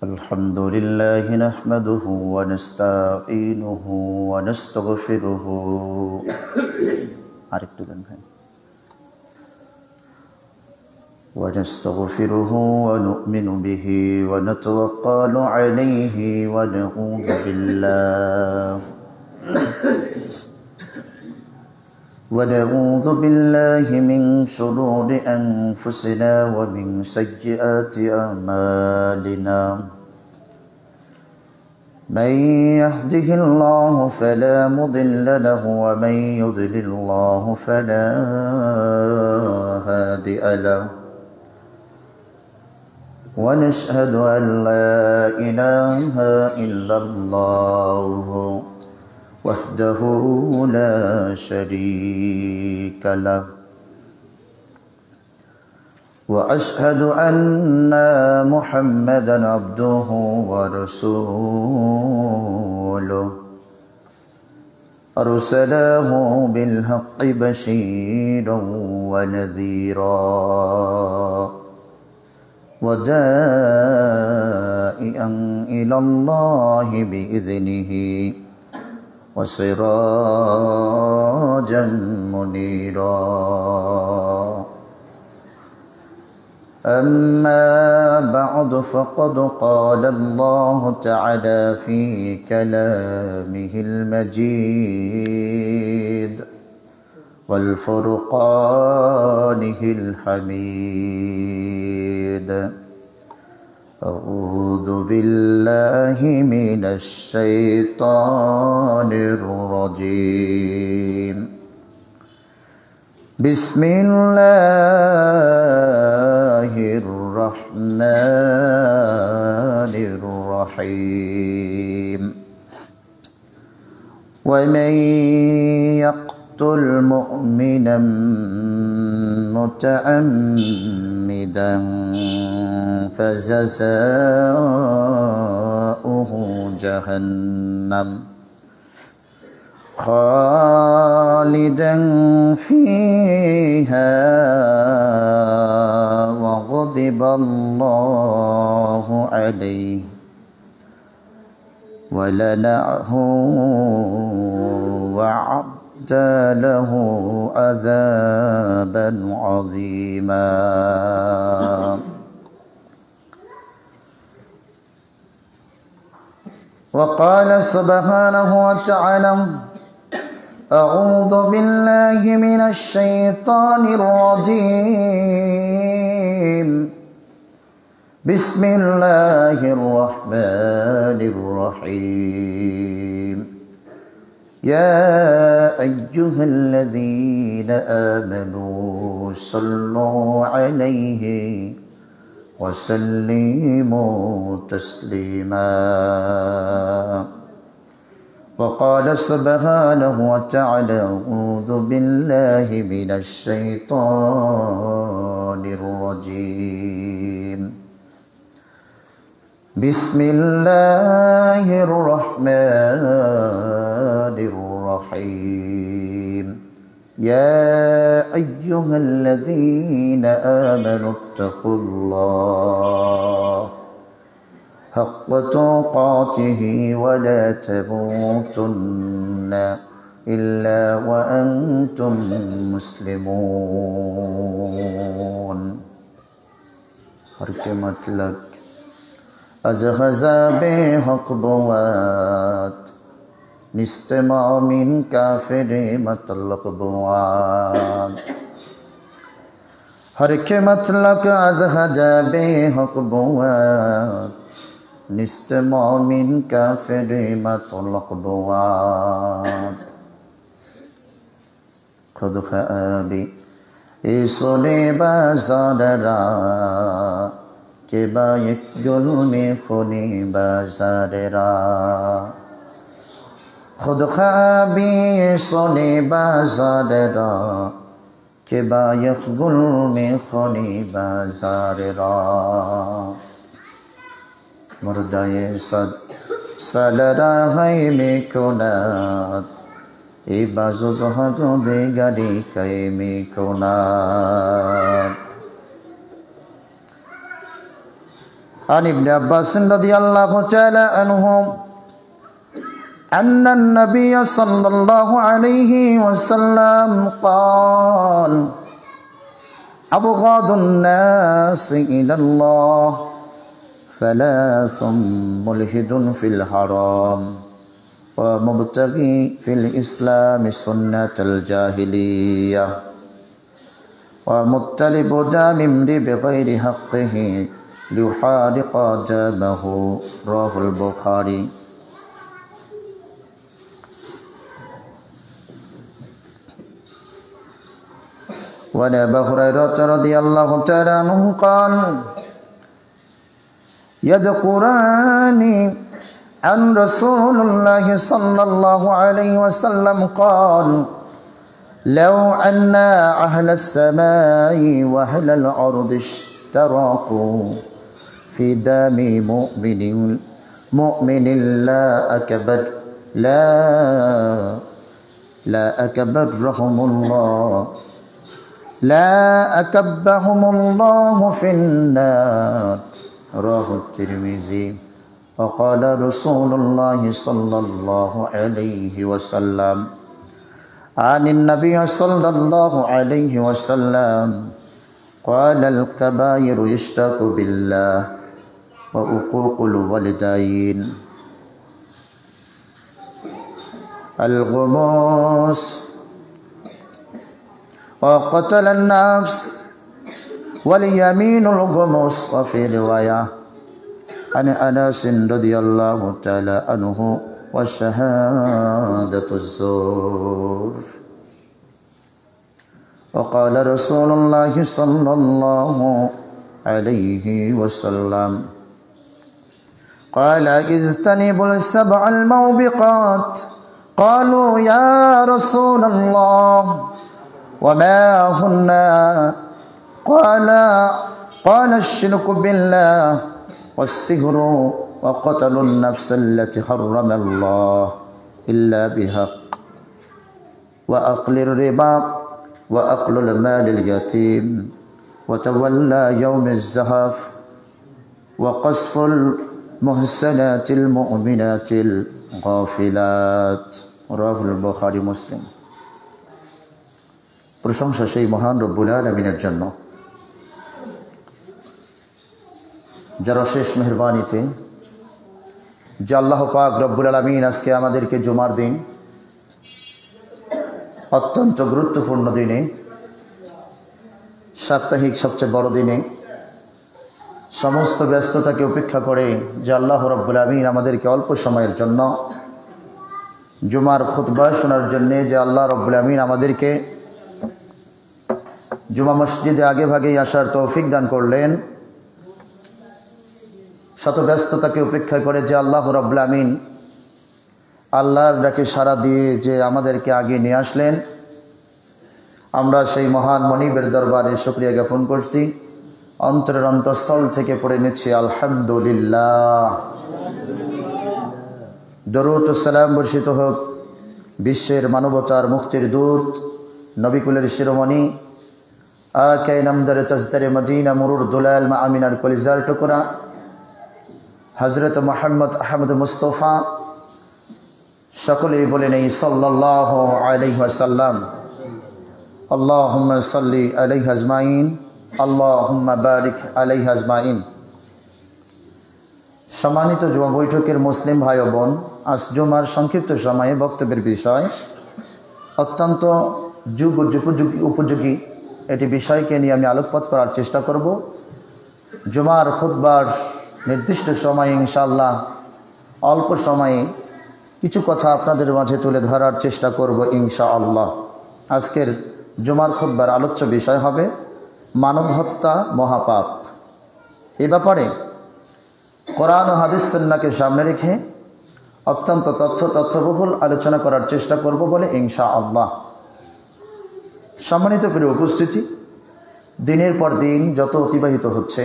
الحمد لله نحمده ونستعينه ونستغفره ونؤمن به ونتوكل عليه ونعوذ بالله من شرور أنفسنا ومن سيئات أعمالنا من يهده الله فلا مضل له ومن يضلل الله فلا هادي له ونشهد أن لا إله إلا الله وحده لا شريك له وأشهد أن محمدا عبده ورسوله أرسله بالحق بشيرا ونذيرا ودائعا إلى الله بإذنه وسراجا منيرا أما بعد فقد قال الله تعالى في كلامه المجيد والفرقانه الحميد أعوذ بالله من الشيطان الرجيم بسم الله الرحمن الرحيم ومن يقتل مؤمنا متعمدا فجزاؤه جهنم خالدا فيها وغضب الله عليه ولعنه وأعد له عذابا عظيما وقال سبحانه وتعالى أعوذ بالله من الشيطان الرجيم بسم الله الرحمن الرحيم يا أيها الذين آمنوا صلوا عليه وسلموا تسليما وقال سبحانه وتعالى أعوذ بالله من الشيطان الرجيم بسم الله الرحمن الرحيم يا أيها الذين آمنوا اتقوا الله حق تقاته ولا تموتن إلا وأنتم مسلمون حركمت لك أزغزا بحق بوات نستمع من كافر مطلق بوات حركمت لك أزغزا بحق بوات نستمع من كافر مطلق بوات خذ خابي إيصلي بازارا كبا يكجل ميخوني بازارا خذ خابي إيصلي بازارا كبا يخجل ميخوني بازارا مرداي صد سالرا هاي ميكونات Ibazu zahagu de gadi kai mikonat عن ابن عباس رضي الله تعالى عنه أن النبي صلى الله عليه وسلم قال أبغض الناس إلى الله ثلاث ملحد في الحرام ومبتغي في الإسلام سنة الجاهلية ومطلب دام بغير حقه ليحارق دامه رواه البخاري. وعن أبي هريرة رضي الله تعالى عنه قال يذكراني عن رسول الله صلى الله عليه وسلم قال لو أن أهل السماء وأهل الأرض اشتركوا في دم مؤمن لا أكبهم الله في النار رواه الترمذي. وقال رسول الله صلى الله عليه وسلم عن النبي صلى الله عليه وسلم قال الكبائر يشرك بالله وعقوق الوالدين الغموس وقتل النفس واليمين الغموس. وفي رواية عن أنس رضي الله تعالى عنه وشهادة الزور. وقال رسول الله صلى الله عليه وسلم قال اجتنبوا السبع الموبقات. قالوا يا رسول الله وما هن؟ قال الشرك بالله والسحر وقتل النفس التي حرم الله إلا بحق وأكل الربا وأكل المال اليتيم وتولى يوم الزحف وقذف المحسنات المؤمنات الغافلات رواه البخاري مسلم. প্রশংসা সেই মহান রব্বুল আলামিনের জন্য যার অশেষ মেহেরবানিতে যে আল্লাহ পাক রব্বুল আলামিন আজকে আমাদেরকে জুমার দিন অত্যন্ত গুরুত্বপূর্ণ দিনে, সাপ্তাহিক সবচেয়ে বড় দিনে, সমস্ত ব্যস্ততাকে উপেক্ষা করে যে আল্লাহ রব্বুল আলামিন আমাদেরকে অল্প সময়ের জন্য জুমার খুতবা শোনার জন্যে যে আল্লাহ রব্বুল আলামিন আমাদেরকে জুমা মসজিদে আগে ভাগেই আসার তৌফিক দান করলেন, শত ব্যস্ততাকে উপেক্ষা করে যে আল্লাহ রাব্বুল আমিন আল্লাহর ডাকে সাড়া দিয়ে যে আমাদেরকে আগে নিয়ে আসলেন, আমরা সেই মহান মনিবের দরবারে শুকরিয়া জ্ঞাপন করছি। অন্তরের অন্তঃস্থল থেকে পড়ে নিচ্ছি আলহামদুলিল্লাহ। দরুদ ও সালাম বর্ষিত হোক বিশ্বের মানবতার মুক্তির দূত, নবিকুলের শিরোমণি, আকে নামদারে তাজদারে মদিনা মুরুর দুলাল মা আমিনার কলিজার টুকরা হযরত মুহাম্মদ আহমদ মুস্তফা, সকলেই বলে নেই সাল্লাল্লাহু আলাইহি ওয়াসাল্লাম। আল্লাহুম্মা সাল্লি আলাইহি আজমাইন, আল্লাহুম্মা বারিক আলাইহি আজমাইন। সম্মানিত জুমা বৈঠকের মুসলিম ভাই ও বোন, আজ জুমার সংক্ষিপ্ত সময়ে বক্তব্যের বিষয় অত্যন্ত উপযোগী এটি বিষয়কে নিয়ে আমি আলোকপাত করার চেষ্টা করব। জুমার খুতবার নির্দিষ্ট সময়ে ইনশাআল্লাহ অল্প সময়ে কিছু কথা আপনাদের মাঝে তুলে ধরার চেষ্টা করব ইনশাআল্লাহ। আজকের জুমার খুতবার আলোচ্য বিষয় হবে মানব হত্যা মহাপাপ। এ ব্যাপারে কোরআন ও হাদিস সুন্নাহকে সামনে রেখে অত্যন্ত তথ্যবহুল আলোচনা করার চেষ্টা করব বলে ইনশাআল্লাহ। সম্মানিত প্রিয় উপস্থিতি, দিনের পর দিন যত অতিবাহিত হচ্ছে,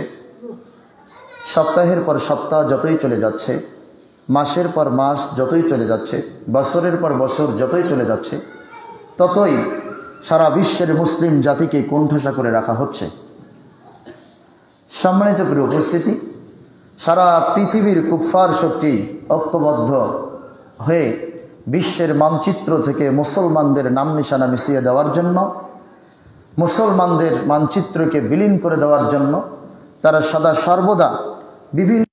সপ্তাহের পর সপ্তাহ যতই চলে যাচ্ছে, মাসের পর মাস যতই চলে যাচ্ছে, বছরের পর বছর যতই চলে যাচ্ছে, ততই সারা বিশ্বের মুসলিম জাতিকে কোণঠাসা করে রাখা হচ্ছে। সম্মানিত প্রিয় উপস্থিতি, সারা পৃথিবীর কুফফার শক্তি ঐক্যবদ্ধ হয়ে বিশ্বের মানচিত্র থেকে মুসলমানদের নাম নিশানা মিশিয়ে দেওয়ার জন্য, মুসলমানদের মানচিত্রকে বিলীন করে দেওয়ার জন্য তারা সদা সর্বদা বিভিন্ন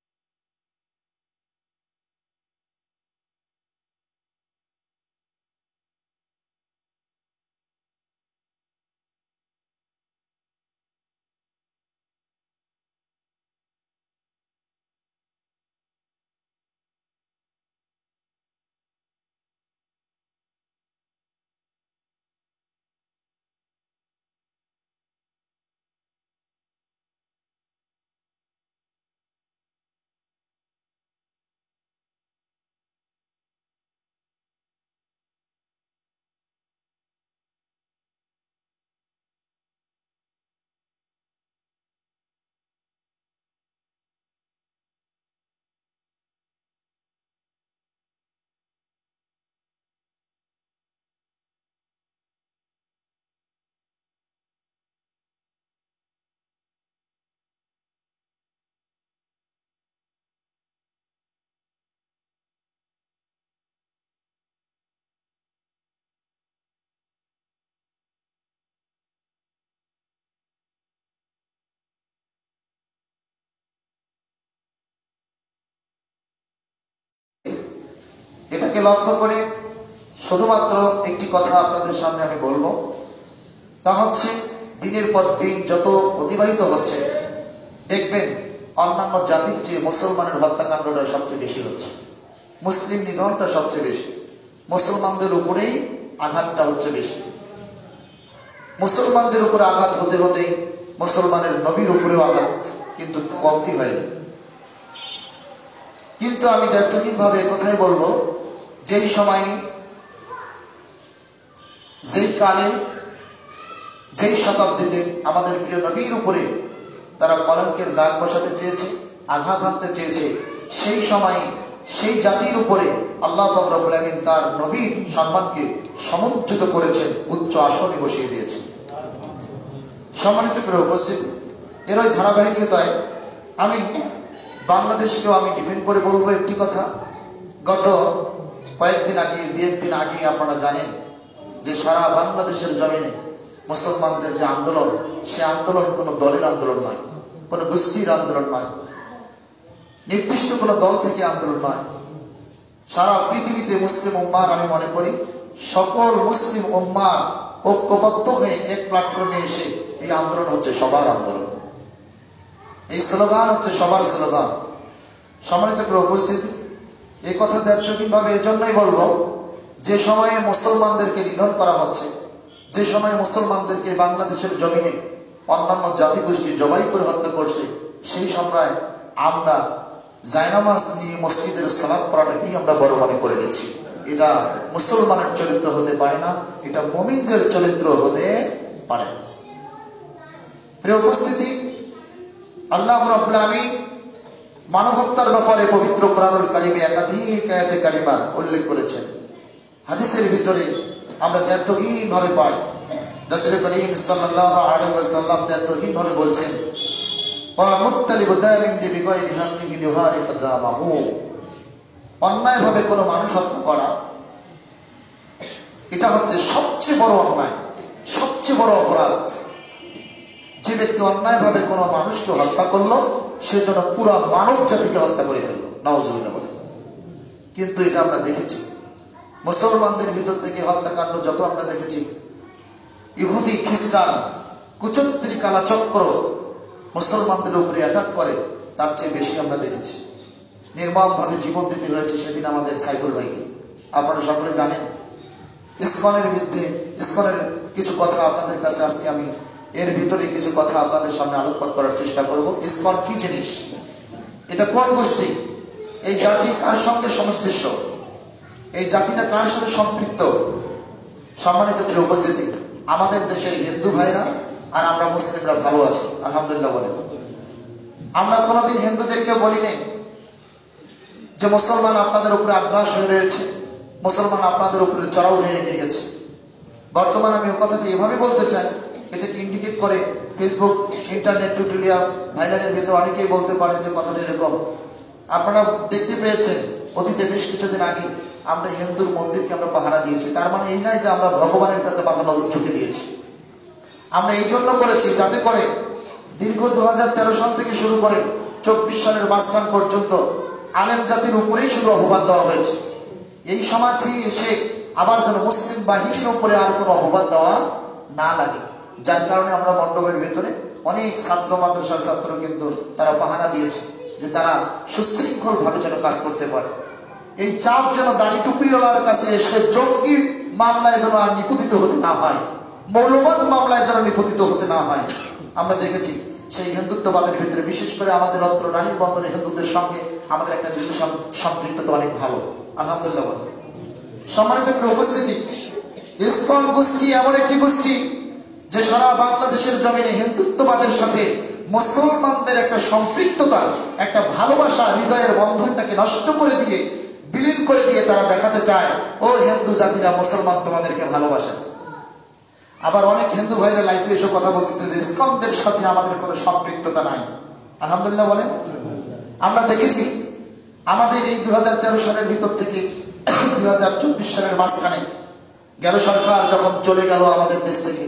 এটাকে লক্ষ্য করে শুধুমাত্র একটি কথা আপনাদের সামনে আমি বলবো, তা হচ্ছে দিনের পর দিন যত অতিবাহিত হচ্ছে দেখবেন অন্যান্য জাতির চেয়ে মুসলমানের হত্যাকাণ্ডটা সবচেয়ে বেশি হচ্ছে, মুসলিম নিধনটা সবচেয়ে বেশি, মুসলমানদের উপরেই আঘাতটা হচ্ছে বেশি। মুসলমানদের উপরে আঘাত হতে হতে মুসলমানের নবীর উপরেও আঘাত কিন্তু কমতি হয়নি। কিন্তু আমি দ্ব্যর্থহীনভাবে কথাই বলবো, যেই সময় যেই কালে যেই শতাব্দীতে আমাদের প্রিয় নবীর উপরে তারা কলঙ্কের দাগ বসাতে চেয়েছে, আঘাত হানতে চেয়েছে, সেই সময় সেই জাতির উপরে আল্লাহ পাক রব্বুল আমিন তার নবীর সম্মানকে সমুজ্জিত করেছেন, উচ্চ আসনে বসিয়ে দিয়েছেন। সম্মানিত প্রিয় উপস্থিতি, এর ওই ধারাবাহিকতায় আমি বাংলাদেশকেও আমি ডিফেন্ড করে বলবো একটি কথা। গত কয়েকদিন আগে, দুই-একদিন আগে আপনারা জানেন যে সারা বাংলাদেশের জমিনে মুসলমানদের যে আন্দোলন, সে আন্দোলন কোনো দলের আন্দোলন নয়, কোনো গোষ্ঠীর আন্দোলন নয়, নির্দিষ্ট কোনো দল থেকে আন্দোলন নয়। সারা পৃথিবীতে মুসলিম উম্মার, আমি মনে করি সকল মুসলিম উম্মার ঐক্যবদ্ধ হয়ে এক প্ল্যাটফর্মে এসে এই আন্দোলন হচ্ছে সবার আন্দোলন, এই স্লোগান হচ্ছে সবার স্লোগান। সম্মানিত প্রিয় উপস্থিতি, এই কথা দ্ব্যর্থহীনভাবে এজন্যই বলবো, যে সময়ে মুসলমানদেরকে নিধন করা হচ্ছে, যে সময় মুসলমানদেরকে বাংলাদেশের জমিনে অন্যান্য জাতিগোষ্ঠী জবাই করে হত্যা করছে, সেই সময় আমরা জায়নামাজ নিয়ে মসজিদের সালাত পড়াটাকেই আমরা বড় মনে করে নিচ্ছি। এটা মুসলমানের চরিত্র হতে পারে না, এটা মুমিনদের চরিত্র হতে পারে না। প্রিয় উপস্থিতি, আল্লাহ রাব্বুল আমিন মানব হত্যার ব্যাপারে পবিত্র কোরআনুল কারিমে একাধিক আয়াতে কারিমা উল্লেখ করেছেন। হাদিসের ভিতরে আমরা দ্ব্যর্থহীনভাবে পাই, রাসূল করিম সাল্লাল্লাহু আলাইহি ওয়াসাল্লাম দ্ব্যর্থহীনভাবে বলছেন, ওয়া মুত্তালিবু দামিন বিগায়রি হাক্কিহি লিহারিফ জামাহু, অন্যায়ভাবে কোনো মানুষ হত্যা করা এটা হচ্ছে সবচেয়ে বড় অন্যায়, সবচেয়ে বড় অপরাধ। যে ব্যক্তি অন্যায়ভাবে কোনো মানুষকে হত্যা করলো, সে যেন পুরো মানব জাতিকে হত্যা করে ফেললো, নাউযুবিল্লাহ বলে। কিন্তু এটা আমরা দেখেছি মুসলমানদের ভিতর থেকে হত্যাকাণ্ড যত আমরা দেখেছি, ইহুদি খ্রিস্টান কুচক্রী কালাচক্র মুসলমানদের উপরে অ্যাটাক করে, তার চেয়ে বেশি আমরা দেখেছি। নির্মমভাবে জীবন দিতে হয়েছে সেদিন আমাদের সাইফুল ভাইকে। আপনারা সকলে জানেন ইসকনের বিরুদ্ধে, ইসকনের কিছু কথা আপনাদের কাছে আজকে আমি এর ভিতরে কিছু কথা আপনাদের সামনে আলোকপাত করার চেষ্টা করব। ইসকন কি জিনিস, এটা কোন গোষ্ঠী, এই জাতি কার সঙ্গে সামঞ্জস্য, এই জাতিটা কার সাথে সম্পৃক্ত। সম্মানিত প্রিয় উপস্থিতি, আমাদের দেশের হিন্দু ভাইরা আর আমরা মুসলিমরা ভালো আছি, আলহামদুলিল্লাহ বলেন। আমরা কোনোদিন হিন্দুদেরকে বলি নাই যে মুসলমান আপনাদের উপরে আগ্রাস হয়ে রয়েছে, মুসলমান আপনাদের উপরে চড়াও হয়ে গিয়ে গেছে। বর্তমানে আমি ও কথাটি এভাবে বলতে চাই, এটাকে ইন্ডিকেট করে ফেসবুক ইন্টারনেট টিউটোরিয়াল ভাইরালের ভিতরে অনেকেই বলতে পারে যে কথাটা এরকম। আপনারা দেখতে পেয়েছেন অতীতে বেশ কিছুদিন আগে আমরা হিন্দুর মন্দিরকে আমরা পাহারা দিয়েছি। তার মানে এই নয় যে আমরা ভগবানের কাছে মাথা ঝুঁকে দিয়েছি। আমরা এই জন্য করেছি যাতে করে দীর্ঘ 2013 সাল থেকে শুরু করে 24 সালের মাঝখান পর্যন্ত আলেম জাতির উপরেই শুধু অপবাদ দেওয়া হয়েছে। এই সময় থেকে এসে আবার যেন মুসলিম বাহিনীর উপরে আর কোনো অপবাদ দেওয়া না লাগে, যার কারণে আমরা মণ্ডপের ভিতরে অনেক ছাত্র মাদ্রাসার ছাত্র কিন্তু তারা পাহারা দিয়েছে যে তারা সুশৃঙ্খল ভাবে যেন কাজ করতে পারে। এই চাপ যেন দাড়ি টুপিওয়ালার কাছে এসে জঙ্গি মামলায় যেন আর নিপতিত হতে না হয়, মৌলবাদ মামলায় যেন নিপতিত হতে না হয়। আমরা দেখেছি সেই হিন্দুত্ববাদের ভিতরে বিশেষ করে আমাদের অত্র রানীর বন্দরে হিন্দুদের সঙ্গে আমাদের একটা রিলেশন সম্পৃক্ততা অনেক ভালো, আলহামদুলিল্লাহ। সম্মানিত উপস্থিতি, ইসকন গোষ্ঠী এমন একটি গোষ্ঠী যে সারা বাংলাদেশের জমিনে হিন্দুত্ববাদের সাথে মুসলমানদের একটা সম্পৃক্ততা, একটা ভালোবাসা, হৃদয়ের বন্ধনটাকে নষ্ট করে দিয়ে, বিলীন করে দিয়ে তারা দেখাতে চায় ও হিন্দু জাতিরা মুসলমান তোমাদেরকে ভালোবাসে। আবার অনেক হিন্দু ভাইরা লাইফে এসে কথা বলতেছে যে ইসকনদের সাথে আমাদের কোনো সম্পৃক্ততা নাই। আলহামদুলিল্লাহ বলেন। আমরা দেখেছি আমাদের এই 2013 সালের ভিতর থেকে 2024 সালের মাঝখানে গেল সরকার যখন চলে গেল আমাদের দেশ থেকে,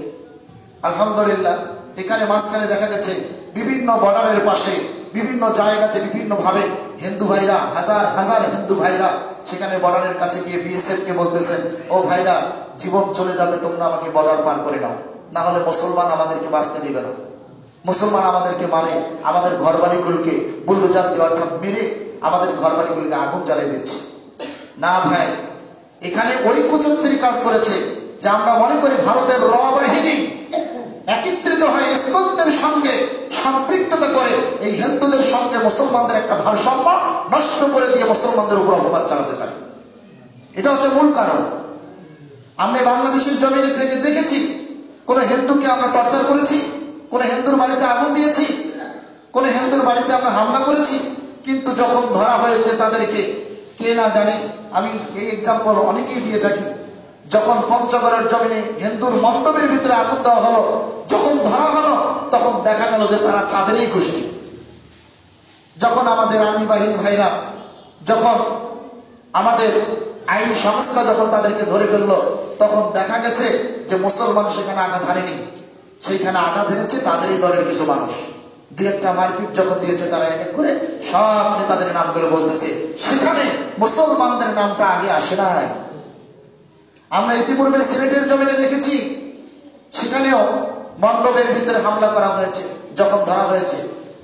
আলহামদুলিল্লাহ এখানে মাঝখানে দেখা গেছে বিভিন্ন বর্ডারের পাশে বিভিন্ন জায়গাতে বিভিন্ন ভাবে হিন্দু ভাইরা, হাজার হাজার হিন্দু ভাইরা সেখানে বর্ডারের কাছে গিয়ে বিএসএফ কে বলতেছেন, ও ভাইরা জীবন চলে যাবে, তোমরা আমাকে বর্ডার পার করে নাও, না হলে মুসলমান আমাদেরকে বাঁচতে দিবে না। মুসলমান আমাদেরকে মানে আমাদের ঘরবাড়িগুলোকে বুলডোজার দিয়ে অর্থাৎ মেরে আমাদের ঘরবাড়িগুলোকে আগুন জ্বালিয়ে দিচ্ছে। না ভাই, এখানে ওই কুচক্রী কাজ করেছে যে আমরা মনে করি ভারতের র বাহিনী একত্রিত হয়ে ইসকনদের সঙ্গে সম্পৃক্ততা করে এই হিন্দুদের সঙ্গে মুসলমানদের একটা ভারসাম্য নষ্ট করে দিয়ে মুসলমানদের উপর অপবাদ চালাতে চায়। এটা হচ্ছে মূল কারণ। আমরা বাংলাদেশের জমিনে থেকে দেখেছি কোন হিন্দুকে আমরা টর্চার করেছি, কোন হিন্দুর বাড়িতে আগুন দিয়েছি, কোন হিন্দুর বাড়িতে আমরা হামলা করেছি, কিন্তু যখন ধরা হয়েছে তাদেরকে কে না জানে, আমি এই এক্সাম্পল অনেকেই দিয়ে থাকি, যখন পঞ্চগড়ের জমিনে হিন্দুর মণ্ডপের ভিতরে আগুন দেওয়া হলো, যখন ধরা হলো তখন দেখা গেল যে তারা তাদেরই গোষ্ঠী। যখন আমাদের আর্মি বাহিনী ভাইরা, যখন আমাদের আইনি সংস্থা যখন তাদেরকে ধরে ফেললো, তখন দেখা গেছে যে মুসলমান সেখানে আঘাত হারেনি, সেইখানে আঘাত হেরেছে তাদেরই দলের কিছু মানুষ। দুই একটা মারপিট যখন দিয়েছে তারা এক এক করে সব নেতাদের নামগুলো বলতেছে, সেখানে মুসলমানদের নামটা আগে আসে নাই। আমরা ইতিপূর্বে সিলেটের জমিনে দেখেছি, সেখানেও মণ্ডপের ভিতরে হামলা করা হয়েছে যখন ধরা হয়েছে।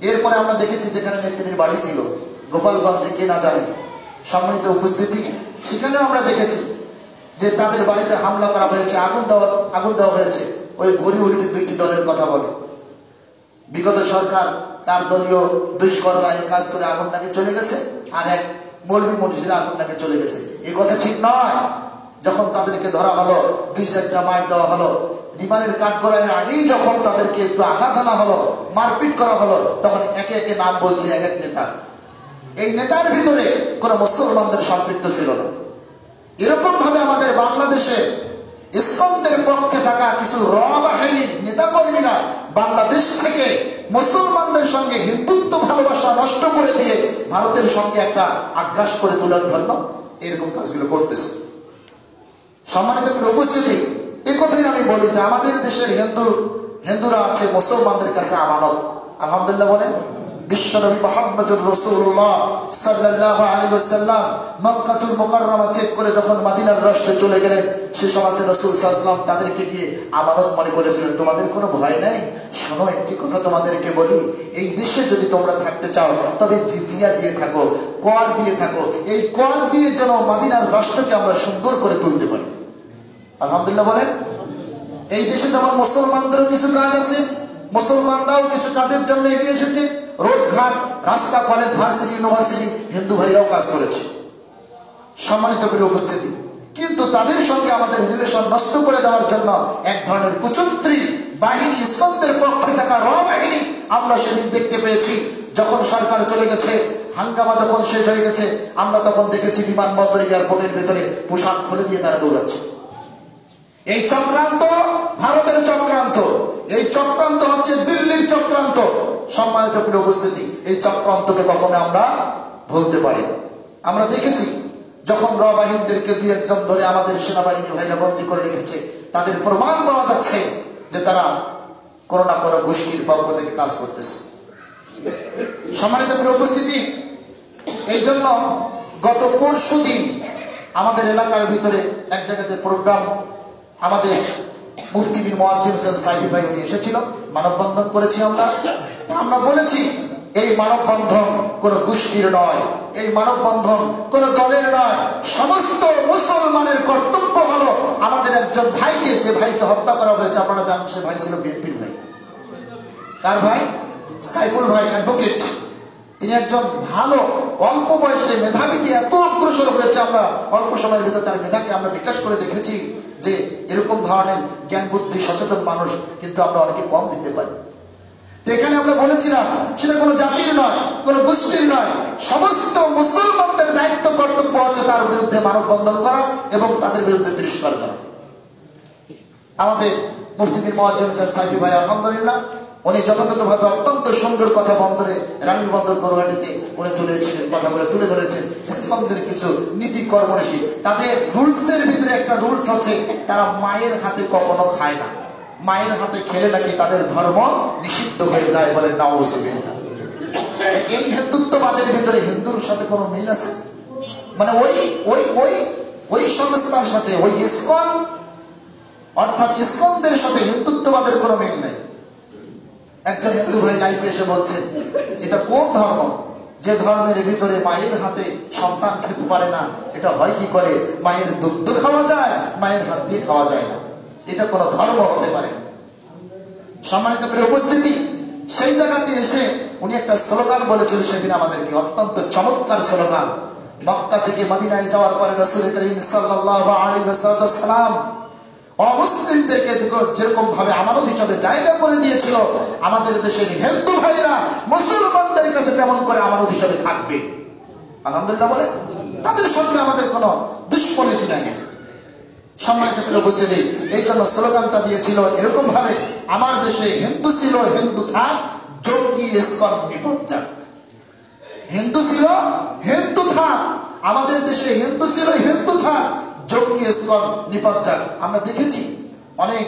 এরপরে আমরা দেখেছি যেখানে নেত্রীর বাড়ি ছিল গোপালগঞ্জে, কে না জানে, সম্মানিত উপস্থিতি, সেখানেও আমরা দেখেছি যে তাদের বাড়িতে হামলা করা হয়েছে, আগুন দেওয়া হয়েছে। ওই ঘড়ি উল্টে দুইটি দলের কথা বলে। বিগত সরকার তার দলীয় দুষ্কর্মা কাজ করে আগুনটাকে চলে গেছে, আর এক মৌলবী মনীষীরা আগুনটাকে চলে গেছে। এই কথা ঠিক নয়। যখন তাদেরকে ধরা হলো, 2-4টা মাইট দেওয়া হলো, রিমান্ডের কাঠগড়াইয়ের আগেই যখন তাদেরকে একটু আঘাত আনা হলো, মারপিট করা হলো, তখন একে একে নাম বলছে এক এক নেতা। এই নেতার ভিতরে কোন মুসলমানদের সম্পৃক্ত ছিল না। এরকম ভাবে আমাদের বাংলাদেশে ইসকনদের পক্ষে থাকা কিছু র বাহিনীর নেতাকর্মীরা বাংলাদেশ থেকে মুসলমানদের সঙ্গে হিন্দুত্ব ভালোবাসা নষ্ট করে দিয়ে ভারতের সঙ্গে একটা আগ্রাস করে তোলার জন্য এরকম কাজগুলো করতেছে। সম্মানিত উপস্থিতি, এই কথাই আমি বলি যে আমাদের দেশের হিন্দুরা আছে মুসলমানদের কাছে আমানত। আলহামদুলিল্লাহ বলেন। বিশ্বনবী মুহাম্মদুর রাসূলুল্লাহ সাল্লাল্লাহু আলাইহি ওয়াসাল্লাম মক্কাতুল মুকাররমা ত্যাগ করে যখন মদিনার রাষ্ট্রে চলে গেলেন, সেই সময় রাসূল সাল্লাল্লাহু আলাইহি ওয়াসাল্লাম তাদেরকে গিয়ে আমানত মনে করেছিলেন, তোমাদের কোনো ভয় নাই, শোনো একটি কথা তোমাদেরকে বলি, এই দেশে যদি তোমরা থাকতে চাও তবে জিজিয়া দিয়ে থাকো, কর দিয়ে থাকো, এই কর দিয়ে যেন মদিনার রাষ্ট্রকে আমরা সুন্দর করে তুলতে পারি। আলহামদুলিল্লাহ বলেন। এই দেশে যেমন মুসলমানদেরও কিছু কাজ আছে, মুসলমানরাও কিছু কাজের জন্য এগিয়ে এসেছে, রোডঘাট, রাস্তা, কলেজ, ভার্সিটি, ইউনিভার্সিটি হিন্দু ভাইরাও কাজ করেছে। সম্মানিত প্রিয় উপস্থিতি, কিন্তু তাদের সঙ্গে আমাদের রিলেশন নষ্ট করে দেওয়ার জন্য এক ধরনের কুচক্রী বাহিনী, ইসকনদের পক্ষে থাকা র বাহিনী আমরা সেদিন দেখতে পেয়েছি। যখন সরকার চলে গেছে, হাঙ্গামা যখন শেষ হয়ে গেছে, আমরা তখন দেখেছি বিমানবন্দর, এয়ারপোর্টের ভেতরে পোশাক খুলে দিয়ে তারা দৌড়াচ্ছে। এই চক্রান্ত ভারতের চক্রান্ত। এই চক্রান্ত হচ্ছে দিল্লি সম্মানিত প্রিয় উপস্থিতি, এই চক্রান্তকে কখনো আমরা ভুলতে পারি না। আমরা দেখেছি যখন র বাহিনীদেরকে 2-1 ধরে আমাদের সেনাবাহিনী ভাইরা বন্দী করে রেখেছে, তাদের প্রমাণ পাওয়া যাচ্ছে যে তারা কোনো না কোনো গোষ্ঠীর পক্ষ থেকে কাজ করতেছে। সম্মানিত প্রিয় উপস্থিতি, এই জন্য গত পরশুদিন আমাদের এলাকার ভিতরে এক জায়গাতে প্রোগ্রাম, আমাদের মুফতি বীর মুয়াজ্জিম হোসেন সাইফি ভাই উনি এসেছিল, মানববন্ধন করেছি আমরা বলেছি এই মানববন্ধন কোন গোষ্ঠীর নয়, এই মানববন্ধন কোন দলের নয়, সমস্ত মুসলমানের কর্তব্য হলো আমাদের একজন ভাইকে, যে ভাইকে হত্যা করা হয়েছে আপনারা জানেন, সে ভাই ছিল বিএনপির ভাই। কার ভাই? সাইফুল ভাই, অ্যাডভোকেট। তিনি একজন ভালো অল্প বয়সে মেধাবীতে এত অগ্রসর হয়েছে, আমরা অল্প সময়ের ভিতরে তার মেধাকে আমরা বিকাশ করে দেখেছি যে এরকম ধরনের জ্ঞান বুদ্ধি সচেতন মানুষ কিন্তু আমরা অনেকে কম দিতে পারি। তো এখানে আমরা বলেছিলাম সেটা কোনো জাতির নয়, কোনো গোষ্ঠীর নয়, সমস্ত মুসলমানদের দায়িত্ব কর্তব্য হচ্ছে তার বিরুদ্ধে মানববন্ধন করা এবং তাদের বিরুদ্ধে তিরস্কার করা। আমাদের মুফতি বীর মুয়াজ্জিম হোসেন সাইফি ভাই আলহামদুলিল্লাহ উনি যথাযথভাবে অত্যন্ত সুন্দর কথা বন্দরে, রানীর বন্দর গৌরহাটিতে উনি তুলেছিলেন, কথাগুলো তুলে ধরেছেন। ইসলামদের কিছু নীতি কর্মনীতি, তাদের রুলসের ভিতরে একটা রুলস আছে, তারা মায়ের হাতে কখনো খায় না। মায়ের হাতে খেলে নাকি তাদের ধর্ম নিষিদ্ধ হয়ে যায়, বলে নাউজুবিল্লাহ। এই হিন্দুত্ববাদের ভিতরে হিন্দুর সাথে কোনো মিল আছে? মানে ওই ওই ওই ওই সংস্থার সাথে, ওই ইসকন অর্থাৎ ইসকনদের সাথে হিন্দুত্ববাদের কোনো মিল নেই। একজন হিন্দু ভাই লাইফে এসে বলছেন এটা কোন ধর্ম, যে ধর্মের ভিতরে মায়ের হাতে সন্তান খেতে পারে না, এটা হয় কি করে? মায়ের দুগ্ধ খাওয়া যায়, মায়ের হাত দিয়ে খাওয়া যায় না, এটা কোনো ধর্ম হতে পারে না। সম্মানিত প্রিয় উপস্থিতি, সেই জায়গাতে এসে উনি একটা স্লোগান বলেছিল সেদিন আমাদেরকে, অত্যন্ত চমৎকার স্লোগান। মক্কা থেকে মদিনায় যাওয়ার পরে রাসূল করিম সাল্লাল্লাহু আলাইহি ওয়াসাল্লাম অমুসলিমদেরকে যেরকম ভাবে আমানত হিসাবে জায়গা করে দিয়েছিল, আমাদের দেশের হিন্দু ভাইরা মুসলমানদের কাছে তেমন করে আমানত হিসাবে থাকবে। আলহামদুলিল্লাহ বলে, তাদের সঙ্গে আমাদের কোনো দুশ্মনীতি নাই। সম্মানিত প্রিয় উপস্থিতি, এই জন্য স্লোগানটা দিয়েছিল এরকম ভাবে, আমার দেশে হিন্দু ছিল হিন্দু থাক, জঙ্গি ইসকন নিপদ যাক। হিন্দু ছিল হিন্দু থাক, আমাদের দেশে হিন্দু ছিল হিন্দু থাক, জঙ্গি ইসকন নিপদ যাক। আমরা দেখেছি অনেক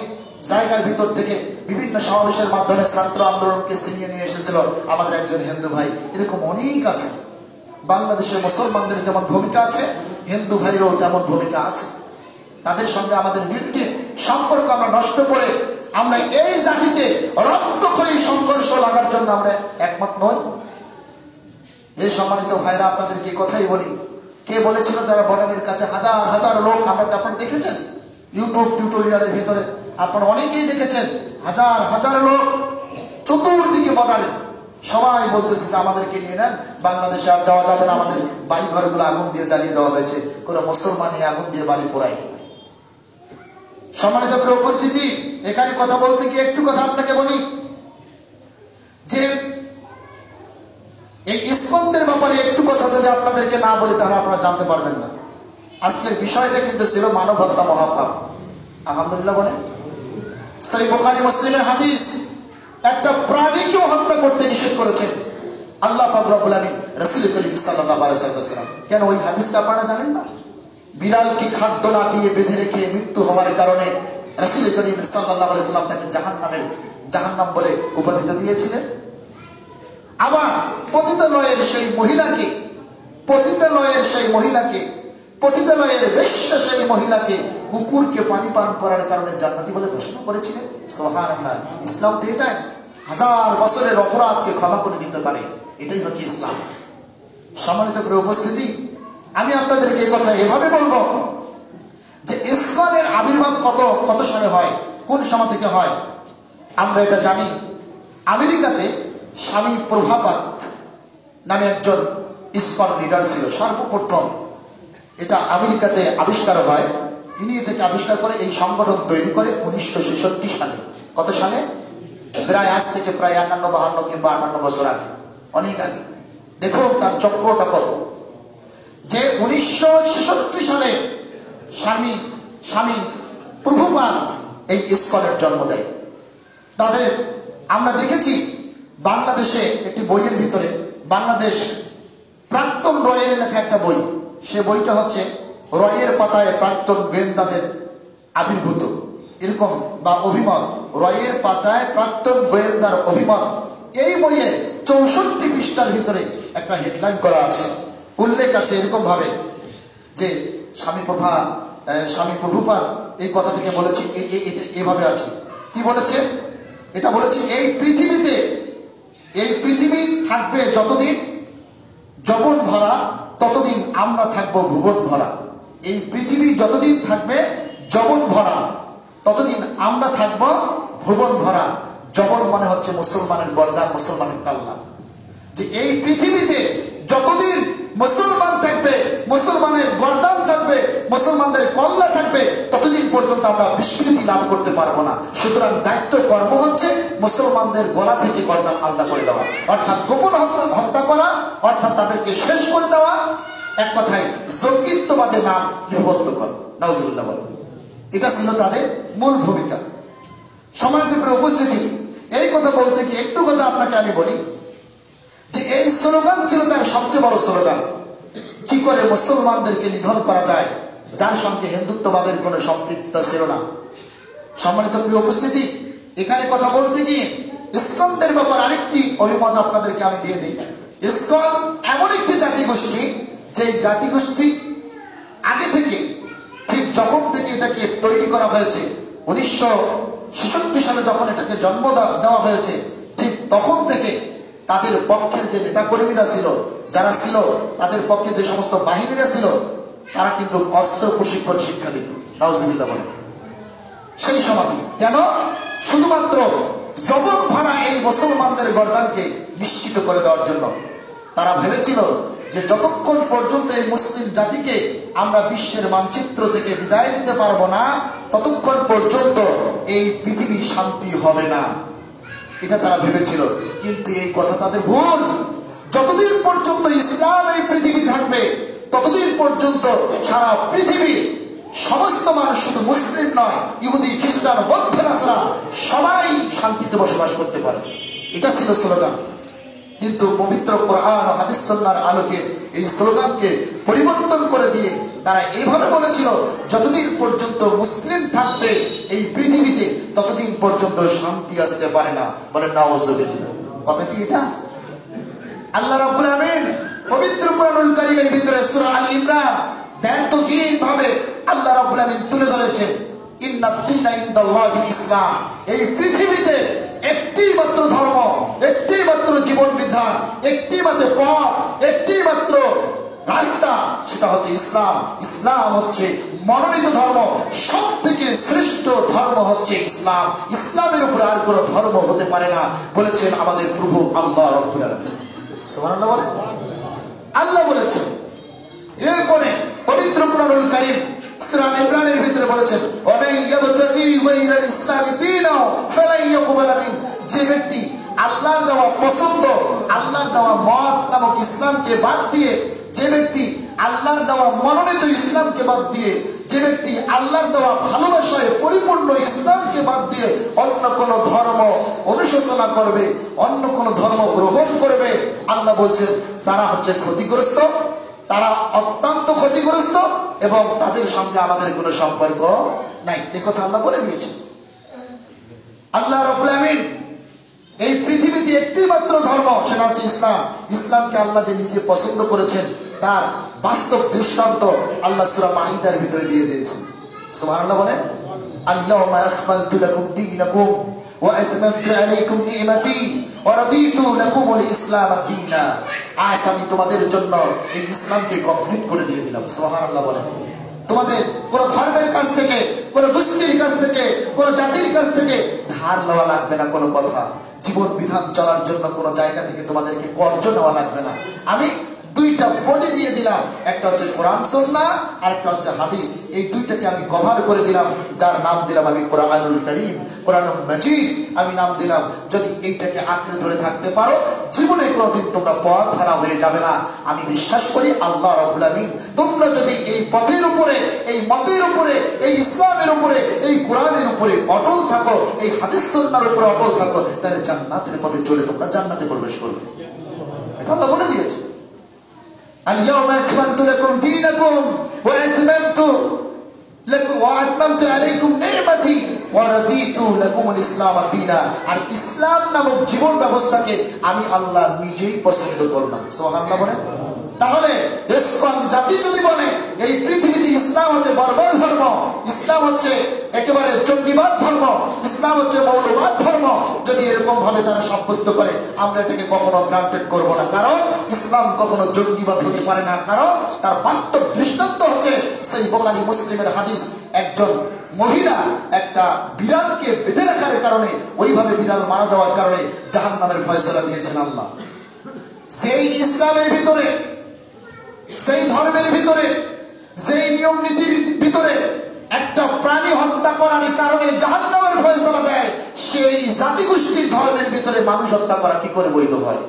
জায়গার ভিতর থেকে বিভিন্ন সমাবেশের মাধ্যমে ছাত্র আন্দোলনকে ছিনিয়ে নিয়ে এসেছিল আমাদের একজন হিন্দু ভাই। এরকম অনেক আছে। বাংলাদেশের মুসলমানদের যেমন ভূমিকা আছে, হিন্দু ভাইরও তেমন ভূমিকা আছে। তাদের সঙ্গে আমাদের মিলকে সম্পর্ক আমরা নষ্ট করে আমরা এই জাতিতে রক্তক্ষয়ী সংঘর্ষ লাগার জন্য আমরা একমত নই। এই সম্মানিত ভাইরা, আপনাদেরকে কথাই বলি, কে বলেছিল যারা বর্ডারের কাছে হাজার হাজার লোক, আপনারা দেখেছেন ইউটিউব টিউটোরিয়ালের ভিতরে, আপনারা অনেকেই দেখেছেন হাজার হাজার লোক চতুর্দিকে বর্ডারে, সবাই বলতেছে যে আমাদেরকে নিয়ে নেন, বাংলাদেশে আর যাওয়া যাবে না, আমাদের বাড়ি ঘরগুলো আগুন দিয়ে জ্বালিয়ে দেওয়া হয়েছে, কোনো মুসলমানই আগুন দিয়ে বাড়ি পোড়ায়নি। সম্মানিত প্রিয় উপস্থিতি, এখানে কথা বলতে গিয়ে একটু কথা আপনাকে বলি যে এই ইসকনদের ব্যাপারে একটু কথা যদি আপনাদেরকে না বলি তাহলে আপনারা জানতে পারবেন না। আজকের বিষয়টা কিন্তু ছিল মানব হত্যা মহাপাপ। আলহামদুলিল্লাহ বলে, সহিহ বুখারী মুসলিমের হাদিস, একটা প্রাণীকেও হত্যা করতে নিষেধ করেছেন আল্লাহ পাক রব্বুল আলামিন রাসূল করিম সাল্লাল্লাহু আলাইহি ওয়াসাল্লাম। কেন ওই হাদিসটা আপনারা জানেন না? বিড়ালকে খাদ্য না দিয়ে বেঁধে রেখে মৃত্যু হওয়ার কারণে রাসূল করিম সাল্লাল্লাহু আলাইহি ওয়াসাল্লাম তাকে জাহান্নাম বলে উপাধি দিয়েছিলেন। আবার পতিতালয়ের সেই বেশ্যা সেই মহিলাকে কুকুরকে পানি পান করার কারণে জান্নাতি বলে ঘোষণা করেছিলেন। সুবহানাল্লাহ। ইসলাম তো এটাই, হাজার বছরের অপরাধকে ক্ষমা করে দিতে পারে, এটাই হচ্ছে ইসলাম। সম্মানিত প্রিয় উপস্থিতি, আমি আপনাদেরকে এই কথা এভাবে বলবো যে ইসকনের আবির্ভাব কত সালে হয়, কোন সময় থেকে হয় আমরা এটা জানি। আমেরিকাতে স্বামী প্রভাপাত নামে একজন ইসকন লিডার ছিল সর্বপ্রথম। এটা আমেরিকাতে আবিষ্কার হয়। ইনি এটাকে আবিষ্কার করে, এই সংগঠন তৈরি করে 1966 সালে। কত সালে? প্রায় আজ থেকে প্রায় 51, 52 কিংবা 58 বছর আগে, অনেক আগে। দেখুন তার চক্রটা কত, যে 1966 সালে স্বামী প্রভুপাত এই ইসকনের জন্ম দেয়। তাদের আমরা দেখেছি বাংলাদেশে একটি বইয়ের ভিতরে বাংলাদেশ প্রাক্তন রয়ের লেখা একটা বই, সে বইটা হচ্ছে রয়ের পাতায় প্রাক্তন গোয়েন্দাদের আবির্ভূত, এরকম বা অভিমত, রয়ের পাতায় প্রাক্তন গোয়েন্দার অভিমত। এই বইয়ে 64 পৃষ্ঠার ভিতরে একটা হেডলাইন করা আছে, উল্লেখ আছে এরকম ভাবে যে স্বামী প্রভুপাদ এই কথাটিকে বলেছে এভাবে আছে। কি বলেছে? এটা বলেছে এই পৃথিবী থাকবে যতদিন যৌবন ভরা, ততদিন আমরা থাকবো ভুবন ভরা। এই পৃথিবী যতদিন থাকবে যৌবন ভরা, ততদিন আমরা থাকবো ভুবন ভরা। যৌবন মানে হচ্ছে মুসলমানের গর্দান, মুসলমানের কাল্লা। যে এই পৃথিবীতে যতদিন মুসলমান থাকবে, মুসলমানের গর্দান থাকবে, মুসলমানদের কল্লা থাকবে, ততদিন পর্যন্ত আমরা বিস্মৃতি লাভ করতে পারবো না। সুতরাং দায়িত্ব কর্ম হচ্ছে মুসলমানদের গলা থেকে গর্দান আলাদা করে দেওয়া, অর্থাৎ গোপন হত্যা করা, অর্থাৎ তাদেরকে শেষ করে দেওয়া, এক কথায় জঙ্গিত্ববাদের নাম লিপিবদ্ধ করা। নাউজুবিল্লাহ বলেন। এটা ছিল তাদের মূল ভূমিকা। সম্মানিত প্রিয় উপস্থিতি, এই কথা বলতে গিয়ে একটু কথা আপনাকে আমি বলি যে এই স্লোগান ছিল তার সবচেয়ে বড় স্লোগান, কি করে মুসলমানদেরকে নিধন করা যায়, যার সঙ্গে হিন্দুত্ববাদের কোনো সম্পৃক্ততা ছিল না। সম্মানিত প্রিয় উপস্থিতি, এখানে কথা বলতে গিয়ে ইসকনদের ব্যাপার আরেকটি অভিমত আপনাদেরকে আমি দিয়ে দিই। ইসকন এমন একটি জাতিগোষ্ঠী, যে জাতিগোষ্ঠী আগে থেকে, ঠিক যখন থেকে এটাকে তৈরি করা হয়েছে, 1966 সালে যখন এটাকে জন্ম দেওয়া হয়েছে, ঠিক তখন থেকে তাদের পক্ষের যে নেতাকর্মীরা ছিল, যারা ছিল তাদের পক্ষে যে সমস্ত বাহিনীরা ছিল, তারা কিন্তু অস্ত্র প্রশিক্ষণ শিক্ষা দিত। নাউজুবিল্লাহ বলেন। সেই সমাধি কেন? শুধুমাত্র জবন ভরা এই মুসলমানদের গর্দানকে নিশ্চিত করে দেওয়ার জন্য। তারা ভেবেছিল যে যতক্ষণ পর্যন্ত এই মুসলিম জাতিকে আমরা বিশ্বের মানচিত্র থেকে বিদায় দিতে পারবো না, ততক্ষণ পর্যন্ত এই পৃথিবী শান্তি হবে না, এটা তারা ভেবেছিল। কিন্তু এই কথা তাদের ভুল। যতদিন পর্যন্ত ইসলাম এই পৃথিবী থাকবে, ততদিন পর্যন্ত সারা পৃথিবী সমস্ত মানুষ, শুধু মুসলিম নয়, ইহুদি, খ্রিস্টান, বৌদ্ধ, নাসারা সবাই শান্তিতে বসবাস করতে পারে। এটা ছিল স্লোগান। কিন্তু পবিত্র কোরআন ও হাদিস সুন্নাহর আলোকে এই স্লোগানকে পরিবর্তন করে দিয়ে তারা এইভাবে বলেছিল, যতদিন পর্যন্ত মুসলিম থাকবে এই পৃথিবীতে, ততদিন পর্যন্ত শান্তি আসতে পারে না। বলেন নাউজুবিল্লাহ। কথা কি এটা? আল্লাহ রাব্বুল আমিন পবিত্র কোরআনুল কারীমের ভিতরে সূরা আল ইমরান দেন তো কিভাবে আল্লাহ রাব্বুল আমিন তুলে ধরেছেন, ইন্নাদ দীনা ইনদাল্লাহিল ইসলাম। এই পৃথিবীতে একটি মাত্র ধর্ম, একটি মাত্র জীবন বিধান, একটি মাত্র পথ, একটি মাত্র রাস্তা, সেটা হচ্ছে ইসলাম। ইসলাম হচ্ছে মনোনীত ধর্ম, সব থেকে শ্রেষ্ঠ ধর্ম হচ্ছে ইসলাম। ইসলামের উপর আর কোনো ধর্ম হতে পারে না, বলেছেন আমাদের প্রভু আল্লাহ রাব্বুল আলামিন। সুবহানাল্লাহ বলেন। আল্লাহ বলেছেন। এরপরে পবিত্র কোরআনুল কারীম সূরা ইমরানের ভিতরে বলেছেন, ওয়ামান ইয়াবতাগি গায়রাল ইসলামি দীনাও ফালান ইয়াকবালা মিন। যে ব্যক্তি আল্লাহর দেওয়া পছন্দ, আল্লাহর দেওয়া মত নামক ইসলামকে বাদ দিয়ে, যে ব্যক্তি আল্লাহর দেওয়া মনোনীত ইসলামকে বাদ দিয়ে, যে ব্যক্তি আল্লাহর দেওয়া ভালোবাসায় পরিপূর্ণ ইসলামকে বাদ দিয়ে অন্য কোন ধর্ম অনুশোচনা করবে, অন্য কোন ধর্ম গ্রহণ করবে, আল্লাহ বলছেন তারা হচ্ছে ক্ষতিগ্রস্ত, তারা অত্যন্ত ক্ষতিগ্রস্ত, এবং তাদের সঙ্গে আমাদের কোনো সম্পর্ক নাই। এই কথা আল্লাহ বলে দিয়েছেন। আল্লাহ রাব্বুল আমিন এই পৃথিবীতে একটি মাত্র ধর্ম, সেটা হচ্ছে ইসলাম। ইসলামকে আল্লাহ যে নিজে পছন্দ করেছেন, তার বাস্তব দৃষ্টান্ত আল্লাহ সূরা মাইদার ভিতরে দিয়ে দিয়েছেন। সুবহানাল্লাহ বলেন। আল্লাহুম্মা আকমালতু লাকুম দীনাকুম ওয়া আতমামতু আলাইকুম নি'মাতি ওয়া রাদিতু লাকুমুল ইসলাম দীনা। আজ আমি তোমাদের জন্য এই ইসলামকে কমপ্লিট করে দিয়ে দিলাম। সুবহানাল্লাহ বলেন। তোমাদের কোন ধর্মের কাছ থেকে, কোন গোষ্ঠীর কাছ থেকে, কোন জাতির কাছ থেকে ধার নেওয়া লাগবে না কোনো কথা। জীবন বিধান চলার জন্য কোন জায়গা থেকে তোমাদেরকে কর্জ নেওয়া লাগবে না। আমি দুইটা বডি দিয়ে দিলাম, একটা হচ্ছে কোরআন সুন্নাহ আর একটা হচ্ছে হাদিস। এই দুইটাকে আমি কভার করে দিলাম, যার নাম দিলাম আমি কোরআনুল কারীম, কোরআনুল মাজিদ আমি নাম দিলাম। যদি এইটাকে আঁকড়ে ধরে থাকতে পারো, জীবনে কোনোদিন তোমরা পথ হারা হয়ে যাবে না। আমি বিশ্বাস করি আল্লাহ রাব্বুল আলামিন তোমরা যদি এই পথের উপরে, এই মতের উপরে, এই ইসলামের উপরে, এই কোরআনের উপরে অটল থাকো, এই হাদিস সুন্নাহর উপরে অটল থাকো, তাহলে জান্নাতের পথে চলে তোমরা জান্নাতে প্রবেশ করবে। এটা আল্লাহ বলে দিয়েছে, আল-ইয়াওমা আকমালতু লাকুম দীনাকুম ওয়া আতমামতু লাকুম ওয়া আতমামতু আলাইকুম নি'মাতি ওয়া রাদিতু লাকুমুল ইসলাম দীনা। আর ইসলাম নামক জীবন ব্যবস্থাকে আমি আল্লাহ নিজেই পছন্দ করলাম। সুবহানাল্লাহ বলে। তাহলে ইসলাম জাতি যদি বলে এই পৃথিবীতে ইসলাম হচ্ছে বর্বর ধর্ম, ইসলাম হচ্ছে একেবারে জঙ্গিবাদ ধর্ম, ইসলাম হচ্ছে মৌলবাদ ধর্ম, যদি এরকম ভাবে তারা সাব্যস্ত করে, আমরা এটাকে কখনো গ্রান্টেড করব না। কারণ ইসলাম কখনো জঙ্গিবাদ হতে পারে না, কারণ তার বাস্তব দৃষ্টান্ত হচ্ছে সেই বুখারী মুসলিমের হাদিস। একজন মহিলা একটা বিড়ালকে বেঁধে রাখার কারণে, ওইভাবে বিড়াল মারা যাওয়ার কারণে জাহান্নামের ফয়সালা দিয়েছেন আল্লাহ। সেই ইসলামের ভিতরে, সেই ধর্মের ভিতরে, সেই নিয়ম নীতির ভিতরে একটা প্রাণী হত্যা করার কারণে জাহান্নামের ফয়সালা দেয়, সেই জাতিগোষ্ঠীর ধর্মের ভিতরে মানুষ হত্যা করা কি করে বৈধ হয়?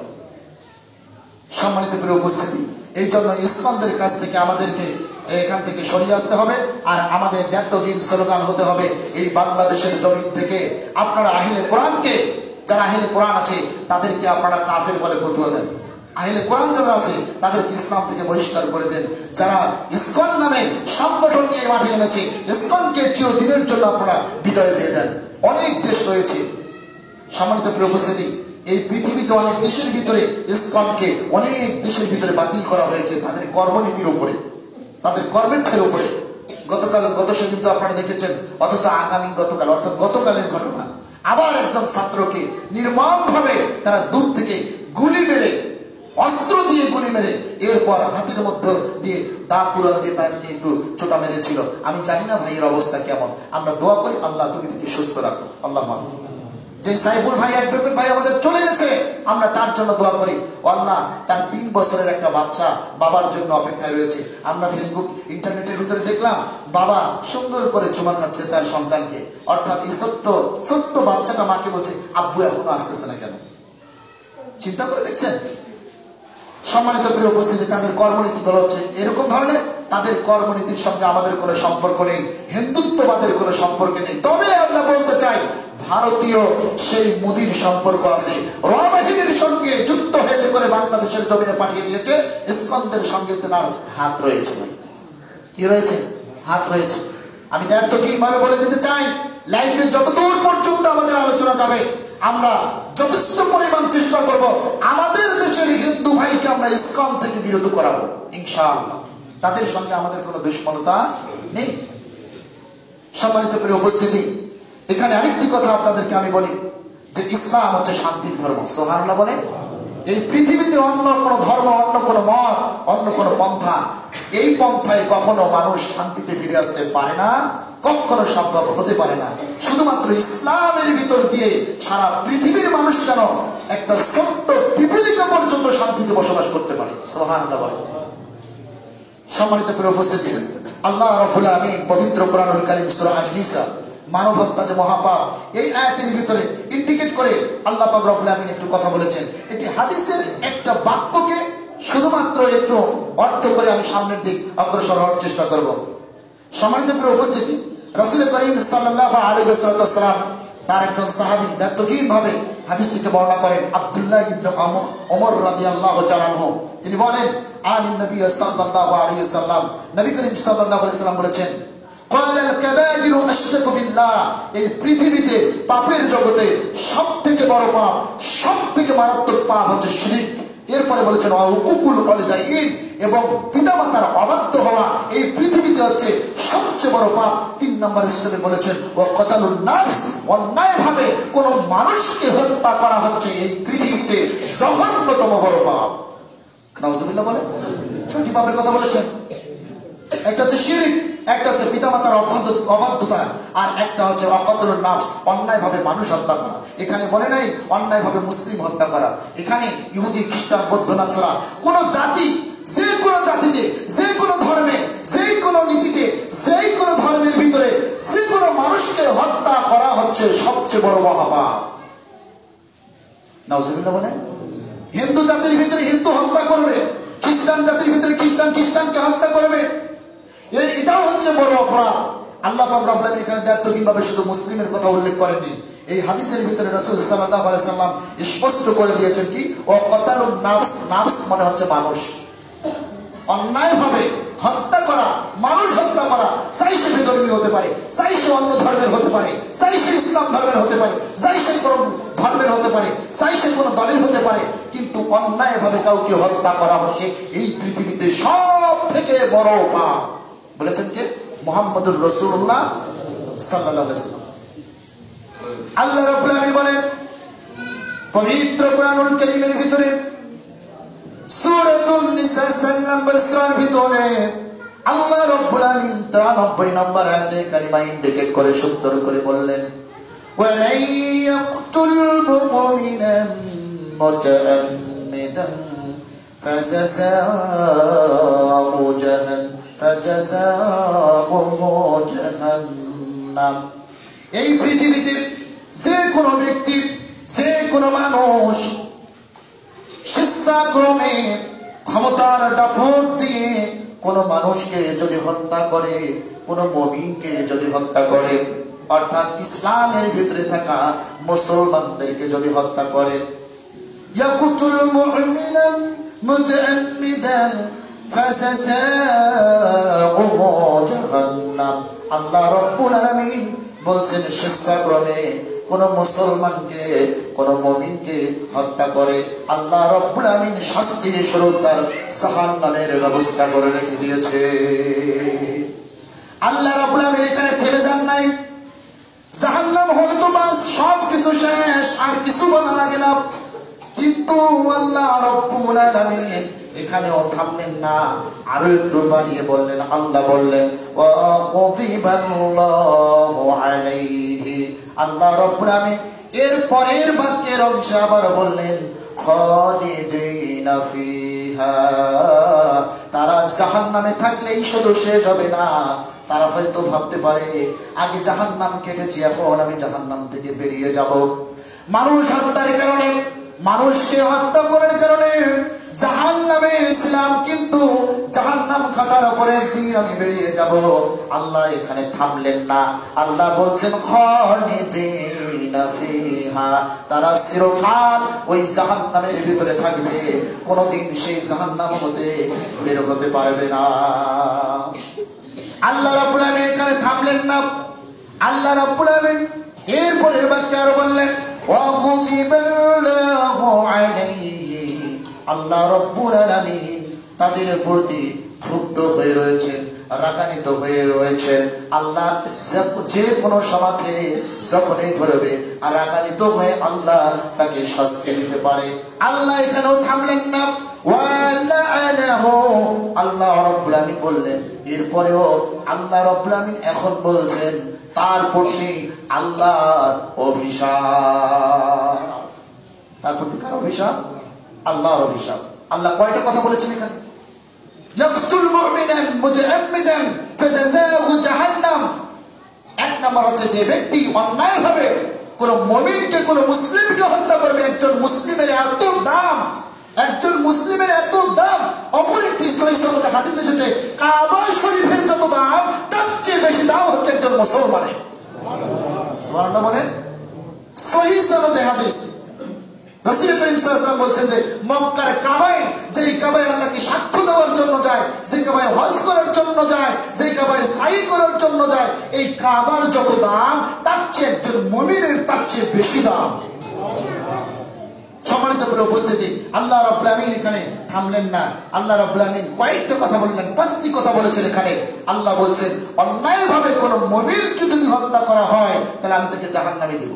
সম্মানিত প্রিয় উপস্থিতি, এই জন্য ইসলামদের কাছ থেকে আমাদেরকে এখান থেকে সরিয়ে আসতে হবে। আর আমাদের ব্যর্থহীন স্লোগান হতে হবে এই বাংলাদেশের জমিন থেকে, আপনারা আহলে কোরআনকে, যারা আহলে কোরআন আছে তাদেরকে আপনারা কাফের বলে ফতোয়া দেন। আহলে কোরআন যারা আছে তাদেরকে ইসলাম থেকে বহিষ্কার করে দেন। যারা ইসকন নামে সংগঠন নিয়ে মাঠে নেমেছে, ইসকনকে চিরদিনের জন্য আপনারা বিদায় দিয়ে দেন। অনেক দেশ রয়েছে, সম্মানিত প্রিয় উপস্থিতি, এই পৃথিবীতে অনেক দেশের ভিতরে ইসকনকে অনেক দেশের ভিতরে বাতিল করা হয়েছে তাদের কর্মনীতির উপরে, তাদের কর্মের উপরে। গত সেদিন তো আপনারা দেখেছেন, অথচ গতকাল অর্থাৎ গতকালের ঘটনা, আবার একজন ছাত্রকে নির্মমভাবে তারা দূর থেকে গুলি মেরে, অস্ত্র দিয়ে গুলি মেরে, এরপর হাতের মধ্যে দিয়ে দা কুড়াল দিয়ে তাকে একটু চোটা মেরেছিল। আমি জানি না ভাইয়ের অবস্থা কেমন, আমরা দোয়া করি আল্লাহ তুমি তাকে সুস্থ রাখো। আল্লাহ মাফ। যে সাইফুল ভাই, অ্যাডভোকেট ভাই আমাদের চলে গেছে, আমরা তার জন্য দোয়া করি। আল্লাহ, তার 3 বছরের একটা বাচ্চা বাবার জন্য অপেক্ষায় রয়েছে। আমরা ফেসবুক ইন্টারনেটের ভিতরে দেখলাম বাবা সুন্দর করে চুমা খাচ্ছে তার সন্তানকে, অর্থাৎ এই ছোট্ট বাচ্চাটা মাকে বলছে আব্বু এখনো আসতেছে না কেন? চিন্তা করে দেখছেন? সম্মানিত প্রিয় উপস্থিতি, তাদের কর্মনীতি গুলো হচ্ছে এরকম ধরনের। তাদের কর্মনীতির সঙ্গে আমাদের কোনো সম্পর্ক নেই, হিন্দুত্ববাদের কোনো সম্পর্ক নেই। তবে আমরা বলতে চাই ভারতীয় সেই মোদির সম্পর্ক আছে, র বাহিনীর সঙ্গে যুক্ত হয়ে করে বাংলাদেশের জমিনে পাঠিয়ে দিয়েছে। ইসকনদের সঙ্গে তার হাত রয়েছে। কি রয়েছে? হাত রয়েছে। আমি ব্যর্থহীনভাবে বলে দিতে চাই, লাইফে যতদূর পর্যন্ত আমাদের আলোচনা যাবে, আমরা যথেষ্ট পরিমাণ চেষ্টা করব আমাদের দেশের হিন্দু ভাইকে আমরা ইসকন থেকে বিরত করাবো ইনশাআল্লাহ। তাদের সঙ্গে আমাদের কোনো দুশ্মনতা নেই। সম্মানিত প্রিয় উপস্থিতি, এখানে আরেকটি কথা আপনাদেরকে আমি বলি যে ইসলাম হচ্ছে শান্তির ধর্ম। সুবহানাল্লাহ বলে। এই পৃথিবীতে অন্য কোনো ধর্ম, অন্য কোনো মত, অন্য কোনো পন্থা, এই পন্থায় কখনো মানুষ শান্তিতে ফিরে আসতে পারে না, কখনো সম্ভব হতে পারে না। শুধুমাত্র ইসলামের ভিতর দিয়ে সারা পৃথিবীর মানুষ যেন একটা ছোট্ট পিপিলিকা পর্যন্ত শান্তিতে বসবাস করতে পারে। সুবহানাল্লাহ বলে। সম্মানিত প্রিয় উপস্থিতি, আল্লাহ রাব্বুল আলামিন পবিত্র কোরআনুল কারীম সূরা আন-নিসা, মানব হত্যা যে মহাপাপ, এই আয়াতের ভিতরে ইন্ডিকেট করে আল্লাহ পাক রব্বুল আলামিন একটু কথা বলেছেন। এটি হাদিসের একটা বাক্যকে শুধুমাত্র একটু অর্থ করে আমি সামনের দিক অগ্রসর হওয়ার চেষ্টা করব। সম্মানিত প্রিয় উপস্থিতি, রাসূল করিম সাল্লাল্লাহু আলাইহি ওয়াসাল্লাম তার একজন সাহাবী ব্যর্থহীনভাবে হাদিসটিকে বর্ণনা করেন, আব্দুল্লাহ ইবনে ওমর রাদিয়াল্লাহু তাআলা আনহু। তিনি বলেন, আনিন নবী সাল্লাল্লাহু আলাইহি ওয়াসাল্লাম, নবী করিম সাল্লাল্লাহু আলাইহি ওয়াসাল্লাম বলেছেন, ক্বালাল কাবাইরু আশরাকু বিল্লাহ, এই পৃথিবীতে পাপের জগতে সবথেকে বড় পাপ, সবথেকে মারাত্মক পাপ হচ্ছে শিরক। এরপরে বলেছেন ওয়াকুকুল ওয়ালিদাইন, এবং পিতামাতার অবাধ্য হওয়া এই পৃথিবীতে হচ্ছে সবচেয়ে বড় পাপ। 3 নম্বর হিসেবে বলেছেন ওয়া কতালুন নাফস, অন্যায়ভাবে কোন মানুষকে হত্যা করা হচ্ছে এই পৃথিবীতে জঘন্যতম বড় পাপ। নাউজুবিল্লাহ বলে। দুটি পাপের কথা বলেছেন, একটা হচ্ছে শিরক, একটা হচ্ছে পিতামাতার অবাধ্যতা, আর একটা হচ্ছে ওয়াকাতুলুন নাফস, অন্যায়ভাবে মানুষ হত্যা করা। এখানে বলে নাই অন্যায়ভাবে মুসলিম হত্যা করা, এখানে ইহুদি, খ্রিস্টান, বৌদ্ধ, নাছারা কোন জাতি যে কোনো জাতিতে, যে কোনো ধর্মে, যে কোনো নীতিতে, যে কোনো ধর্মের ভিতরে যে কোনো মানুষকে হত্যা করা হচ্ছে সবচেয়ে বড় মহাপাপ। নাউজুবিল্লাহ বলেন। হিন্দু জাতির ভিতরে হিন্দু হত্যা করবে, খ্রিস্টান জাতির ভিতরে খ্রিস্টানকে হত্যা করবে, এটাও হচ্ছে বড় অপরাধ। আল্লাহ পাক রব্বুল আলামিন এখানে দায়িত্বহীনভাবে শুধু মুসলিমের কথা উল্লেখ করেননি, এই হাদিসের ভিতরে রাসূল সাল্লাল্লাহু আলাইহি সাল্লাম স্পষ্ট করে দিয়েছেন কি, ও কতালুন নাফস, নাফস মানে হচ্ছে মানুষ। অন্যায়ভাবে হত্যা করা, মানুষ হত্যা করা, চাই সে বিধর্মী হতে পারে, চাই সে অন্য ধর্মের হতে পারে, চাই সে ইসলাম ধর্মের হতে পারে, চাই সে কোন ধর্মের হতে পারে, চাই সে কোন দলের হতে পারে, কিন্তু অন্যায়ভাবে কাউকে হত্যা করা হচ্ছে এই পৃথিবীতে সব থেকে বড় পাপ। বলেছেন কে? মুহাম্মদুর রাসূলুল্লাহ সাল্লাল্লাহু আলাইহি ওয়াসাল্লাম। আল্লাহ রাব্বুল আলামিন বলেন পবিত্র কোরআনুল কারীমের ভিতরে সূরাতুন নিসা 7 নম্বর সূরার ভিতরে আল্লাহ রাব্বুল আলামিন 93 নম্বর আয়াতে কারিমা ইন্ডিকেট করে সুন্দর করে বললেন, ওয়া মান ইয়াকতুল মুমিনান মুতাআম্মিদান ফাজাযাউহু জাহান্নাম। এই পৃথিবীতে যে কোনো ব্যক্তি, যে কোনো মানুষ স্বেচ্ছাক্রমে ক্ষমতার দাপট দিয়ে কোন মানুষকে যদি হত্যা করে, কোন মুমিনকে যদি হত্যা করে, অর্থাৎ ইসলামের ভিতরে থাকা মুসলমানদেরকে যদি হত্যা করে, ইয়াকুতুল মুমিনান মুতাআম্মিদান ফাজাযাউহু জাহান্নাম। আল্লাহ রাব্বুল আলামিন বলছেন স্বেচ্ছাক্রমে কোন মুসলমানকে, কোন মুমিনকে হত্যা করে আল্লাহ রাব্বুল আলামিন শাস্তি স্বরূপ তার জাহান্নামের ব্যবস্থা করে রেখে দিয়েছে। আল্লাহ রাব্বুল আলামিন এখানে থেমে যান নাই। জাহান্নাম হলে তো বাস সব কিছু শেষ, আর কিছু বলা লাগে না, কিন্তু আল্লাহ রাব্বুল আলামিন এখানেও থামলেন না, আরো একটু বাড়িয়ে বললেন। আল্লাহ বললেন ওয়া গাদিবাল্লাহু আলাইহি। আল্লাহ রাব্বুল আলামিন এর পরের বাক্যের অংশে আবার বললেন খালিদিনা ফিহা। তারা জাহান্নামে থাকলেই শুধু শেষ হবে না, তারা হয়তো ভাবতে পারে আগে জাহান্নাম কেটেছি, এখন আমি জাহান্নাম থেকে বেরিয়ে যাব। মানুষ হত্যার কারণে, মানুষকে হত্যা করার কারণে জাহান্নামে ছিলাম, কিন্তু জাহান্নাম খাটার পরে একদিন আমি বেরিয়ে যাব। আল্লাহ এখানে থামলেন না, আল্লাহ বলছেন খালিদিনা ফিহা। তারা চিরকাল ওই জাহান্নামের ভিতরে থাকবে, কোনদিন সেই জাহান্নাম হতে বের হতে পারবে না। আল্লাহ রাব্বুল আলামিন এখানে থামলেন না, আল্লাহ রাব্বুল আলামিন এরপরের বাক্যে আরো বললেন ওয়া গাদিবাল্লাহু আলাইহি। আল্লাহ রাব্বুল আলামিন তাদের প্রতি ক্ষুব্ধ হয়ে রয়েছেন, রাগান্বিত হয়ে রয়েছেন। আল্লাহ যে কোনো সমাজে যখনই ধরবে আর রাগান্বিত হয়ে আল্লাহ তাকে শাস্তি দিতে পারে। আল্লাহ এখানেও থামলেন না, আল্লাহ রাব্বুল আলামিন বললেন এরপরেও আল্লাহ রাব্বুল আলামিন এখন বলছেন তার প্রতি আল্লাহর অভিশাপ। তার প্রতি কার অভিশাপ? আল্লাহর অভিশাপ। আল্লাহ কয়টা কথা বলেছেন এখানে? ইয়াকতুল মুমিনান মুতাআম্মিদান ফাজাযাউহু জাহান্নাম। এক নম্বর হচ্ছে যে ব্যক্তি অন্যায়ভাবে কোন মুমিনকে, কোন মুসলিমকে হত্যা করবে। একজন মুসলিমের এত দাম, একজন মুসলিমের এত দাম। অপর একটি সহিহ সনদে হাদিস এসেছে কাবা শরীফের যত দাম তার চেয়ে বেশি দাম হচ্ছে একজন মুসলমানের। সুবহানাল্লাহ বলেন। সহিহ সনদে হাদিস রাসূল করিম সাল্লাল্লাহু আলাইহি ওয়াসাল্লাম বলছেন যে মক্কার কাবায়, যেই কাবায় আল্লাহকে সাক্ষ্য দেওয়ার জন্য যায়, যে কাবায় হজ করার জন্য যায়, যে কাবায় সাই করার জন্য যায়, এই কাবার যত দাম তার চেয়ে একজন মুমিনের তার চেয়ে বেশি দাম। সম্মানিত প্রিয় উপস্থিতি, আল্লাহ রাব্বুল আলামিন এখানে থামলেন না। আল্লাহ রাব্বুল আলামিন কয়েকটা কথা বললেন, 5টি কথা বলেছেন এখানে। আল্লাহ বলছেন অন্যায়ভাবে কোন মুমিনকে যদি হত্যা করা হয় তাহলে আমি তাকে জাহান্নামে দেব।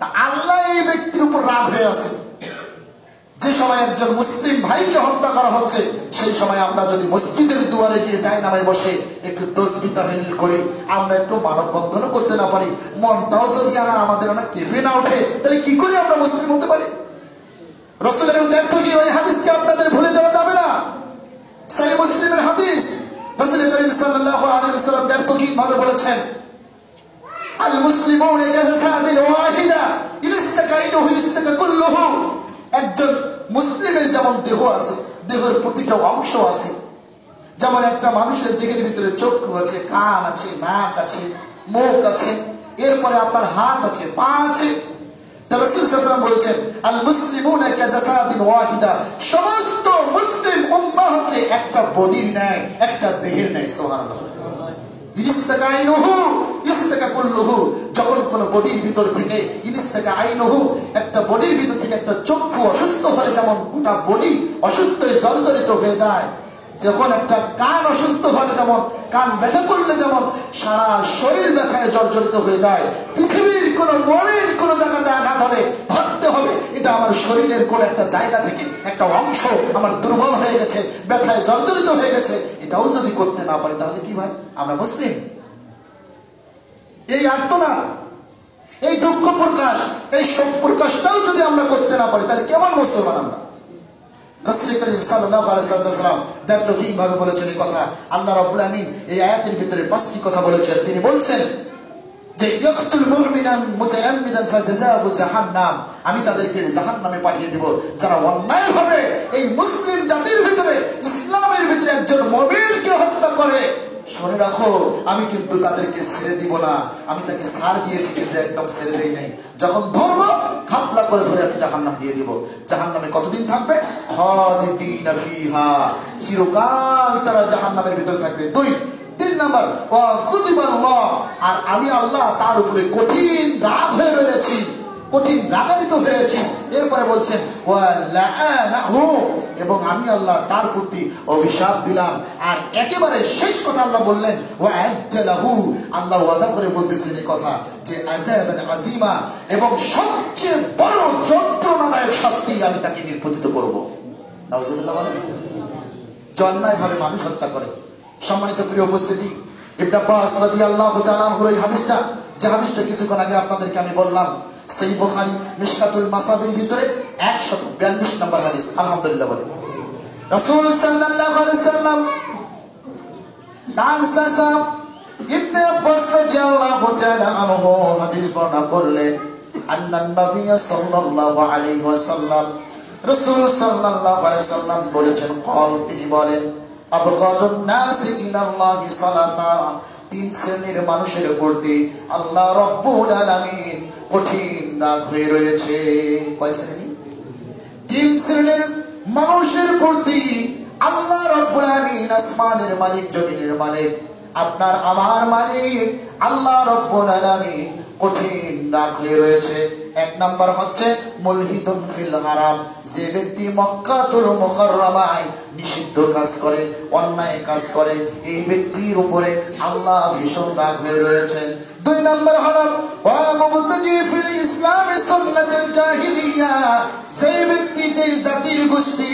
তা আল্লাহ এই ব্যক্তির উপর রাগ হয়ে আছে। যে সময় একজন মুসলিম ভাইকে হত্যা করা হচ্ছে, সেই সময় আমরা যদি মসজিদের দুয়ারে গিয়ে যাই নামায় বসে একটু তাসবিহ তাহলিল করি, আমরা একটু মানববন্ধনও করতে না পারি, মনটাও যদি আমাদের কেঁপে না ওঠে, তাহলে কি করে আমরা মুসলিম হতে পারি? রাসূলের উদ্দেশ্য কি ওই হাদিসকে আপনাদের ভুলে যাওয়া যাবে না। সহিহ মুসলিমের হাদিস, রাসূল করিম সাল্লাল্লাহু আলাইহি ওয়াসাল্লাম ব্যর্থহীনভাবে বলেছেন, আল মুসলিমুনা কাজাসাদিন ওয়াহিদা ইস্তাকাইনুহু ইস্তাকা কুল্লুহু। একজন মুসলিমের যেমন দেহ আছে, দেহের প্রতিটা অংশ আছে, যেমন একটা মানুষের দেহের ভিতরে চক্ষু আছে, কান আছে, নাক আছে, মুখ আছে, এরপরে আপনার হাত আছে, পা আছে। রাসূল সাল্লাল্লাহু আলাইহি ওয়াসাল্লাম বলেছেন, আল মুসলিমুনা কাজাসাদিন ওয়াহিদা, সমস্ত মুসলিম উম্মাহ হচ্ছে একটা বডির ন্যায়, একটা দেহের ন্যায়। সুবহানাল্লাহ। ইস্তাকাইনুহু ইস্তাকা কুল্লুহু, যখন কোন বডির ভিতর থেকে ইস্তাকাইনুহু, একটা বডির ভিতর থেকে একটা চক্ষু অসুস্থ হলে যেমন গোটা বডি অসুস্থ হয়ে জর্জরিত হয়ে যায়, যখন একটা কান অসুস্থ হলে যেমন, কান ব্যথা করলে যেমন সারা শরীর ব্যথায় জর্জরিত হয়ে যায়, পৃথিবীর কোন মনের কোন জায়গাতে আঘাত হবে ভাবতে হবে এটা আমার শরীরের কোন একটা জায়গা থেকে একটা অংশ আমার দুর্বল হয়ে গেছে, ব্যথায় জর্জরিত হয়ে গেছে, এটাও যদি করতে না পারি তাহলে কি ভাই আমরা মুসলিম? এই আর্তনাদ, এই দুঃখ প্রকাশ, এই শোক প্রকাশটাও যদি আমরা করতে না পারি তাহলে কেমন মুসলমান আমরা? রাসূল করিম সাল্লাল্লাহু আলাইহি ওয়াসাল্লাম ব্যর্থহীনভাবে বলেছেন এই কথা। আল্লাহ রাব্বুল আমিন এই আয়াতের ভিতরে 5টি কথা বলেছেন। তিনি বলছেন যে ইয়াকতুল মুমিনান মুতাআম্মিদান ফাজাযাহু জাহান্নাম, আমি তাদেরকে জাহান্নামে পাঠিয়ে দেব যারা অন্যায়ভাবে এই মুসলিম জাতির ভিতরে, ইসলামের ভিতরে একজন মুমিনকে হত্যা করে। শুনে রাখো, আমি কিন্তু তাদেরকে ছেড়ে দিব না, আমি তাকে ছাড় দিয়েছি কিন্তু একদম ছেড়ে দেই নাই। যখন ধরবো খাপলা করে ধরে আমি জাহান্নাম দিয়ে দিব। জাহান্নামে কতদিন থাকবে? খালিদিনা ফিহা, চিরকাল তারা জাহান্নামের ভিতরে থাকবে। 3 নাম্বার, ওয়া গুযিবাল্লাহ, আর আমি আল্লাহ তার উপরে কঠিন রাগ হয়ে রয়েছি, কঠিন রাগান্বিত হয়েছি। এরপরে বলছেন ওয়া লাআনাহু, এবং আমি আল্লাহ তার প্রতি অভিশাপ দিলাম। আর একেবারে শেষ কথা আল্লাহ বললেন ওয়া আজ্জালাহু, আল্লাহ ওয়াদা করে বলতেছেন এই কথা যে আযাবান আযীমা, এবং সবচেয়ে বড় যন্ত্রণাদায়ক শাস্তি আমি তাকে নির্পতিত করব। নাউজুবিল্লাহ। বলেন অন্যায়ভাবে মানুষ হত্যা করে। সম্মানিত প্রিয় উপস্থিতি, ইবনে আব্বাস রাদিয়াল্লাহু তাআলা আনহুর এই হাদিসটা, যে হাদিসটা কিছুক্ষণ আগে আপনাদেরকে আমি বললাম, সহিহ বুখারী মিশকাতুল মাসাবির ভিতরে 142 নম্বর হাদিস। আলহামদুলিল্লাহ। বলেন রাসূল সাল্লাল্লাহু আলাইহি ওয়াসাল্লাম তার চাচা ইবনে আব্বাস রাদিয়াল্লাহু তাআলা আনহু হাদিস বর্ণনা করলেন, আন্নান নবী সাল্লাল্লাহু আলাইহি ওয়াসাল্লাম, রাসূল সাল্লাল্লাহু আলাইহি ওয়াসাল্লাম বলেছেন, কল, তিনি বলেন, আবগাদুন নাস ইলাল্লাহি সালাতা, 3 শ্রেণীর মানুষের প্রতি আল্লাহ রাব্বুল আলামিন কঠিন রাগ হয়ে রয়েছে। কয় শ্রেণী? 3 শ্রেণীর মানুষের প্রতি আল্লাহ রাব্বুল আলামিন, আসমানের মালিক, জমিনের মালিক, আপনার আমার মালিক আল্লাহ রাব্বুল আলামিন কঠিন রাগ হয়ে রয়েছে। 1 নাম্বার হচ্ছে মুলহিদুন ফিল হারাম, যে ব্যক্তি মক্কাতুল মুকাররমায় নিষিদ্ধ কাজ করে, অন্যায় কাজ করে, এই ব্যক্তির উপরে আল্লাহ ভীষণ রাগ হয়ে রয়েছেন। 2 নাম্বার হলো ওয়া মুবতাদি ফিল ইসলামি সুন্নাতুল জাহিলিয়া, সেই ব্যক্তি, যেই জাতির গোষ্ঠী,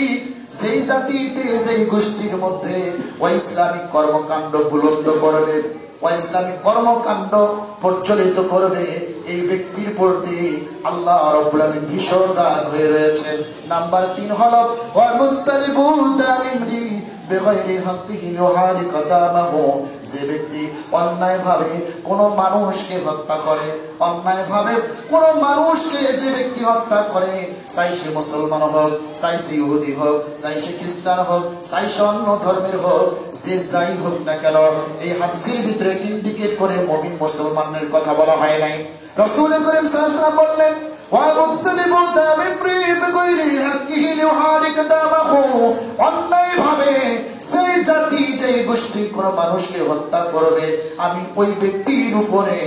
সেই জাতিতে, সেই গোষ্ঠীর মধ্যে ওই ইসলামিক কর্মকাণ্ড বুলন্দ করবে, ওই ইসলামিক কর্মকাণ্ড প্রচলিত করবে, এই ব্যক্তির প্রতি আল্লাহ রাব্বুল আলামিন ভীষণ রাগ হয়ে রয়েছেন। নাম্বার 3 হলো ওয়া মুত্তালিবু তামিমরি বেগাইরি হাক্কিহি ইউহালিক দামাহু, যে ব্যক্তি অন্যায়ভাবে কোন মানুষকে হত্যা করে, অন্যায়ভাবে কোন মানুষকে যে ব্যক্তি হত্যা করে, চাই সে মুসলমান হোক, চাই সে ইহুদি হোক, চাই সে খ্রিস্টান হোক, চাই সে অন্য ধর্মের হোক, যে যাই হোক না কেন, এই হাদিসের ভিতরে ইন্ডিকেট করে মুমিন মুসলমানের কথা বলা হয় নাই। রাসূল করিম সাল্লাল্লাহু আলাইহি ওয়াসাল্লাম বললেন ওয়া মুত্তালিবু তামিমরি বিগাইরি হাক্কিহি ইউহালিক দামাহু, অন্যায়ভাবে সেই জাতি, যে গোষ্ঠী কোন মানুষকে হত্যা করবে, আমি ওই ব্যক্তির উপরে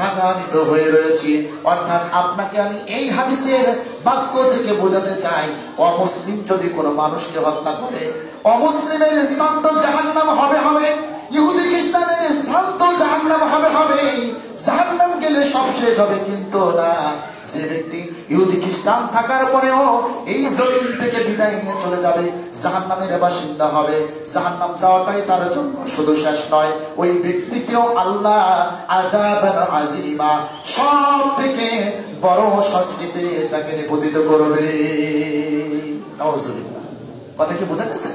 রাগান্বিত হয়ে রয়েছি। অর্থাৎ আপনাকে আমি এই হাদিসের বাক্য থেকে বোঝাতে চাই, অমুসলিম যদি কোনো মানুষকে হত্যা করে, অমুসলিমের স্থান তো জাহান্নাম হবে হবে, ইহুদি খ্রিস্টানের স্থান তো জাহান্নাম হবে হবে, জাহান্নাম গেলে সব শেষ হবে কিন্তু না। যে ব্যক্তি ইহুদি খ্রিস্টান থাকার পরেও এই জমিন থেকে বিদায় নিয়ে চলে যাবে, জাহান্নামের বাসিন্দা হবে, জাহান্নাম যাওয়াটাই তার জন্য শুধু শেষ নয়, ওই ব্যক্তিকেও আল্লাহ আযাবান আযীমা, সব থেকে বড় শাস্তিতে তাকে নিপতিত করবে। নাউযুবিল্লাহ। কথা কি বোঝা গেছে?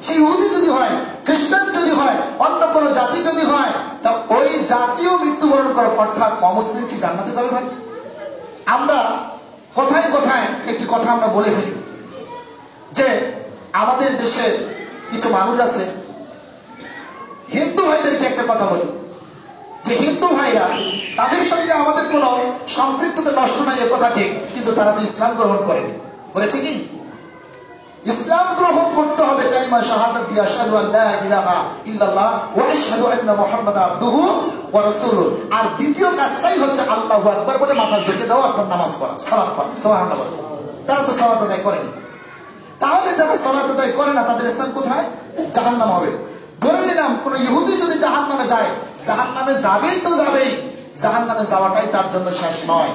সেই ইহুদি যদি হয়, খ্রিস্টান যদি হয়, অন্য কোনো জাতি যদি হয়, তা ওই জাতীয় মৃত্যুবরণ করে, অর্থাৎ অমুসলিম কি জান্নাতে যাবে ভাই? আমরা কোথায় কোথায় একটি কথা আমরা বলে ফেলি যে আমাদের দেশে কিছু মানুষ আছে, হিন্দু ভাইদেরকে একটা কথা বলি যে হিন্দু ভাইরা তাদের সঙ্গে আমাদের কোনো সম্পৃক্ততা নষ্ট নাই, এ কথা ঠিক, কিন্তু তারা তো ইসলাম গ্রহণ করেনি। করেছে কি? ইসলাম গ্রহণ করতে হবে, কালিমা শাহাদাত দিয়ে আশহাদু আল্লা ইলাহা ইল্লাল্লাহ ওয়া আশহাদু আন্না মুহাম্মাদান আবদুহু ওয়া রাসূলুহু। আর দ্বিতীয় কাজটাই হচ্ছে আল্লাহু আকবার বলে মাথা ঝুঁকে দেওয়া, অর্থাৎ নামাজ পড়া, সালাত পড়া, সুবহানাল্লাহ। তারা তো সালাত আদায় করেনি। তাহলে যারা সালাত আদায় করে না তাদের স্থান কোথায়? জাহান্নাম হবে। ধরে নিলাম কোন ইহুদি যদি জাহান্নামে যায়, জাহান্নামে যাবেই তো যাবেই, জাহান্নামে যাওয়াটাই তার জন্য শেষ নয়।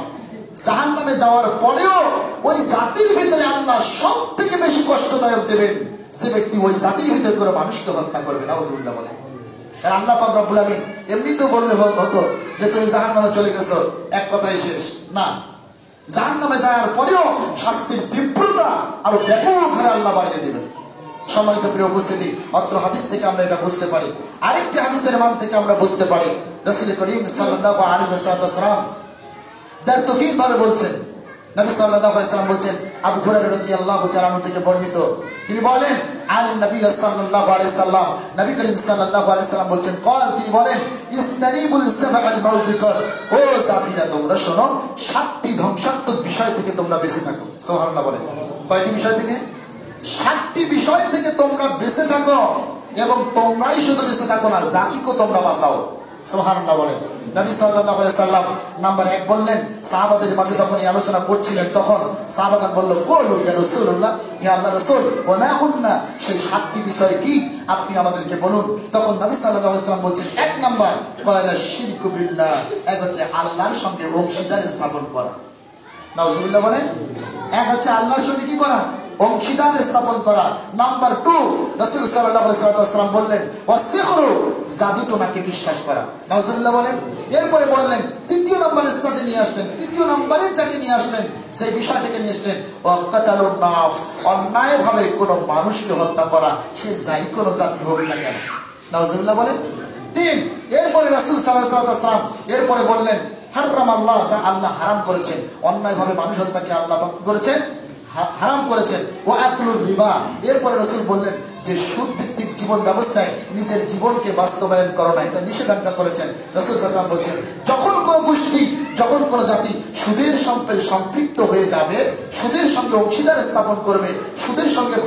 জাহান্নামে যাওয়ার পরেও ওই জাতির ভিতরে আল্লাহ সব থেকে বেশি কষ্টদায়ক দেবেন যে ব্যক্তি ওই জাতির ভিতরে করে মানুষকে হত্যা করবে। নাউজুবিল্লাহ বলে। আর আল্লাহ পাক রব্বুল আমিন এমনি তো বললে হতো যে তুমি জাহান্নামে চলে গেছো, এক কথাই শেষ না। জাহান্নামে যাওয়ার পরেও শাস্তির তীব্রতা আরো ব্যাপক হারে আল্লাহ বাড়িয়ে দেবেন। সম্মানিত প্রিয় উপস্থিতি, অত্র হাদিস থেকে আমরা এটা বুঝতে পারি। আরেকটি হাদিসের মান থেকে আমরা বুঝতে পারি রাসূল করিম সাল্লাল্লাহু আলাইহি ওয়াসাল্লাম দায়িত্বহীন ভাবে বলছেন, নবী সাল্লাল্লাহু আলাইহি ওয়াসাল্লাম বলছেন, আবু হুরায়রা রাদিয়াল্লাহু তাআলা আনহু থেকে বর্ণিত, তিনি বলেন আন নবী সাল্লাল্লাহু আলাইহি ওয়াসাল্লাম, নবী করিম সাল্লাল্লাহু আলাইহি ওয়াসাল্লাম বলছেন, قال তিনি বলেন, ইসতানিবুল সাবআল মাউবিকাত, ও জাতিরা তোমরা শোনো, 7টি ধ্বংসাত্মক বিষয় থেকে তোমরা বেঁচে থাকো। সুবহানাল্লাহ বলেন। কয়টি বিষয় থেকে? 7টি বিষয় থেকে তোমরা বেঁচে থাকো, এবং তোমরাই শুধু বেঁচে থাকো না, জাতিকেও তোমরা বাঁচাও। সুবহানাল্লাহ বলেন। নবী সাল্লাল্লাহু আলাইহি সাল্লাম নাম্বার 1 বললেন, সাহাবাদের মাঝে যখন এই আলোচনা করছিলেন তখন সাহাবাগণ বলল, কুলু ইয়া রাসূলুল্লাহ, ইয়া আল্লাহর রাসূল, ওয়া মা হুন্না, সেই 7টি বিষয় কি আপনি আমাদেরকে বলুন। তখন নবী সাল্লাল্লাহু আলাইহি সাল্লাম বলছেন, 1 নাম্বার ক্বালা শিরকু বিল্লাহ, এক হচ্ছে আল্লাহর সঙ্গে অংশীদার স্থাপন করা। নাউজুবিল্লাহ বলেন। এক হচ্ছে আল্লাহর সঙ্গে কি করা? অংশীদার স্থাপন করা। নাম্বার 2 রাসূল সাল্লাল্লাহু আলাইহি ওয়াসাল্লাম বললেন, ওয়াসিহরু, জাদু টোনাকে বিশ্বাস করা। নাউজুবিল্লাহ বলেন। এরপরে বললেন, তৃতীয় নম্বরে স্টেজে নিয়ে আসলেন, তৃতীয় নম্বরে যাকে নিয়ে আসলেন সেই বিষয়টাকে নিয়ে আসলেন, ওয়াকাতালুন নাফস, অন্যায়ভাবে কোনো মানুষকে হত্যা করা, সে যাই কোনো জাতি হোক না কেন। নাউজুবিল্লাহ বলেন। 3 এরপরে রাসূল সাল্লাল্লাহু আলাইহি ওয়াসাল্লাম এরপরে বললেন, হারাম আল্লাহ, যা আল্লাহ হারাম করেছেন, অন্যায়ভাবে মানুষ হত্যাকে আল্লাহ পাক করেছেন, হারাম করেছেন। ও আকলুর রিবা, এরপরে রাসূল বললেন যে সুদ ভিত্তিক জীবন ব্যবস্থায় নিজের জীবনকে বাস্তবায়ন করো না, এটা নিষেধাজ্ঞা করেছেন। রাসূল সাল্লাল্লাহু আলাইহি ওয়াসাল্লাম বলছেন, যখন কোন গোষ্ঠী, যখন কোন জাতি সুদের সঙ্গে সম্পৃক্ত হয়ে যাবে, সুদের সঙ্গে অংশীদার স্থাপন করবে, সুদের সঙ্গে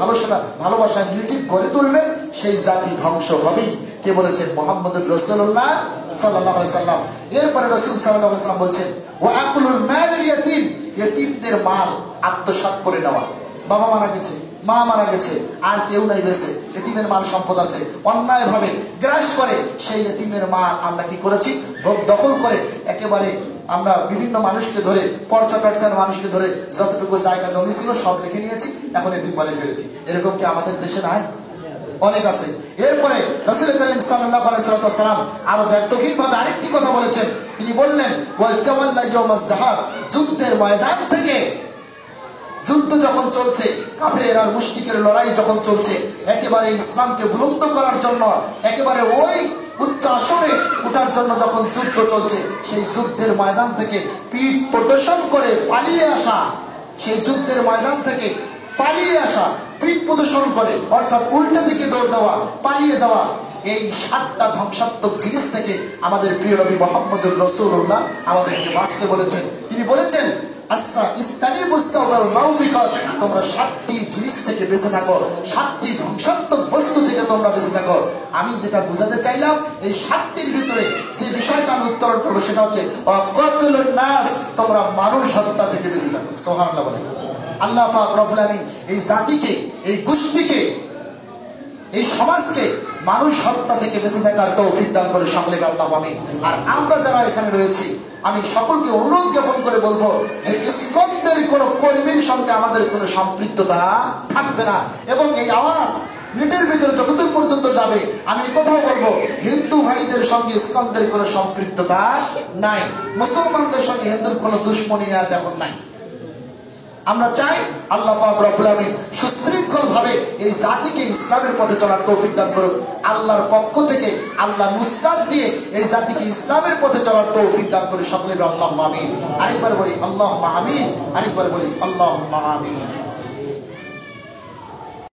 ভালোবাসা রিলেটিভ গড়ে তুলবে, সেই জাতি ধ্বংস হবেই। কে বলেছেন? মুহাম্মদুর রাসূলুল্লাহ সাল্লাল্লাহু আলাইহি ওয়াসাল্লাম। এরপরে রাসূল সাল্লাল্লাহু আলাইহি ওয়াসাল্লাম বলছেন, ওয়া আকলুল মালিল ইয়াতীম, ইতিমদের মাল আত্মসাৎ করে নেওয়া। বাবা মারা গেছে, মা মারা গেছে, আর কেউ নাই বেঁচে, এতিমের মাল সম্পদ আছে, অন্যায়ভাবে গ্রাস করে সেই এতিমের মাল আমরা কি করেছি? দখল করে একেবারে আমরা বিভিন্ন মানুষকে ধরে, পর্চা মানুষকে ধরে যতটুকু জায়গা জমি ছিল সব লিখে নিয়েছি, এখন এতিম বানিয়ে ফেলেছি। এরকম কি আমাদের দেশে নাই? অনেক আছে। এরপরে রাসূল করিম সাল্লাল্লাহু আলাইহি ওয়াসাল্লাম আরো দায়িত্বহীনভাবে আরেকটি কথা বলেছেন। তিনি বললেন, ওয়াল তাওয়াল্লা ইয়াউমাজ যাহাব, যুদ্ধের ময়দান থেকে, যুদ্ধ যখন চলছে, কাফের আর মুশরিকের লড়াই যখন চলছে, একেবারে ইসলামকে বুলন্দ করার জন্য, একেবারে ওই উচ্চ আসনে ওঠার জন্য যখন যুদ্ধ চলছে, সেই যুদ্ধের ময়দান থেকে পিঠ প্রদর্শন করে পালিয়ে আসা, সেই যুদ্ধের ময়দান থেকে পালিয়ে আসা, পিঠ প্রদর্শন করে, অর্থাৎ উল্টো দিকে দৌড় দেওয়া, পালিয়ে যাওয়া, এই 7টা ধ্বংসাত্মক জিনিস থেকে আমাদের প্রিয় নবী মুহাম্মদুর রাসূলুল্লাহ আমাদেরকে বাঁচতে বলেছেন। তিনি বলেছেন, আচ্ছা ইস্তানিবুস সাওয়াল মাউবিকাত, তোমরা 7টি জিনিস থেকে বেঁচে থাকো, 7টি ধ্বংসাত্মক বস্তু থেকে তোমরা বেঁচে থাকো। আমি যেটা বোঝাতে চাইলাম, এই 7টির ভিতরে যে বিষয়টা আমি উত্তরণ করবো সেটা হচ্ছে ওয়াকাতুলুন নাফস, তোমরা মানুষ হত্যা থেকে বেঁচে থাকো। সুবহানাল্লাহ বলেন। আল্লাহ পাক রব্বুল আমিন এই জাতিকে, এই গোষ্ঠীকে, এই সমাজকে মানুষ হত্যা থেকে বেঁচে থাকার তৌফিক দান করে সকলে আল্লাহ আমিন। আর আমরা যারা এখানে রয়েছি, আমি সকলকে অনুরোধ জ্ঞাপন করে বলবো যে ইসকনের কোন কর্মীর সঙ্গে আমাদের কোনো সম্পৃক্ততা থাকবে না। এবং এই আওয়াজ নেটের ভিতরে যতদূর পর্যন্ত যাবে, আমি কথাও বলবো, হিন্দু ভাইদের সঙ্গে ইসকনের কোনো সম্পৃক্ততা নাই, মুসলমানদের সঙ্গে হিন্দুর কোনো দুশ্মনী আর এখন নাই। আমরা চাই আল্লাহ পাক রব্বুল আমিন সুশৃঙ্খল ভাবে এই জাতিকে ইসলামের পথে চলার তৌফিক দান করুন। আল্লাহর পক্ষ থেকে আল্লাহ নুসরাত দিয়ে এই জাতিকে ইসলামের পথে চলার তৌফিক দান করে সকলে আল্লাহুম্মা আমিন। আরেকবার বলি আল্লাহুম্মা আমিন, আরেকবার বলি আল্লাহুম্মা আমিন।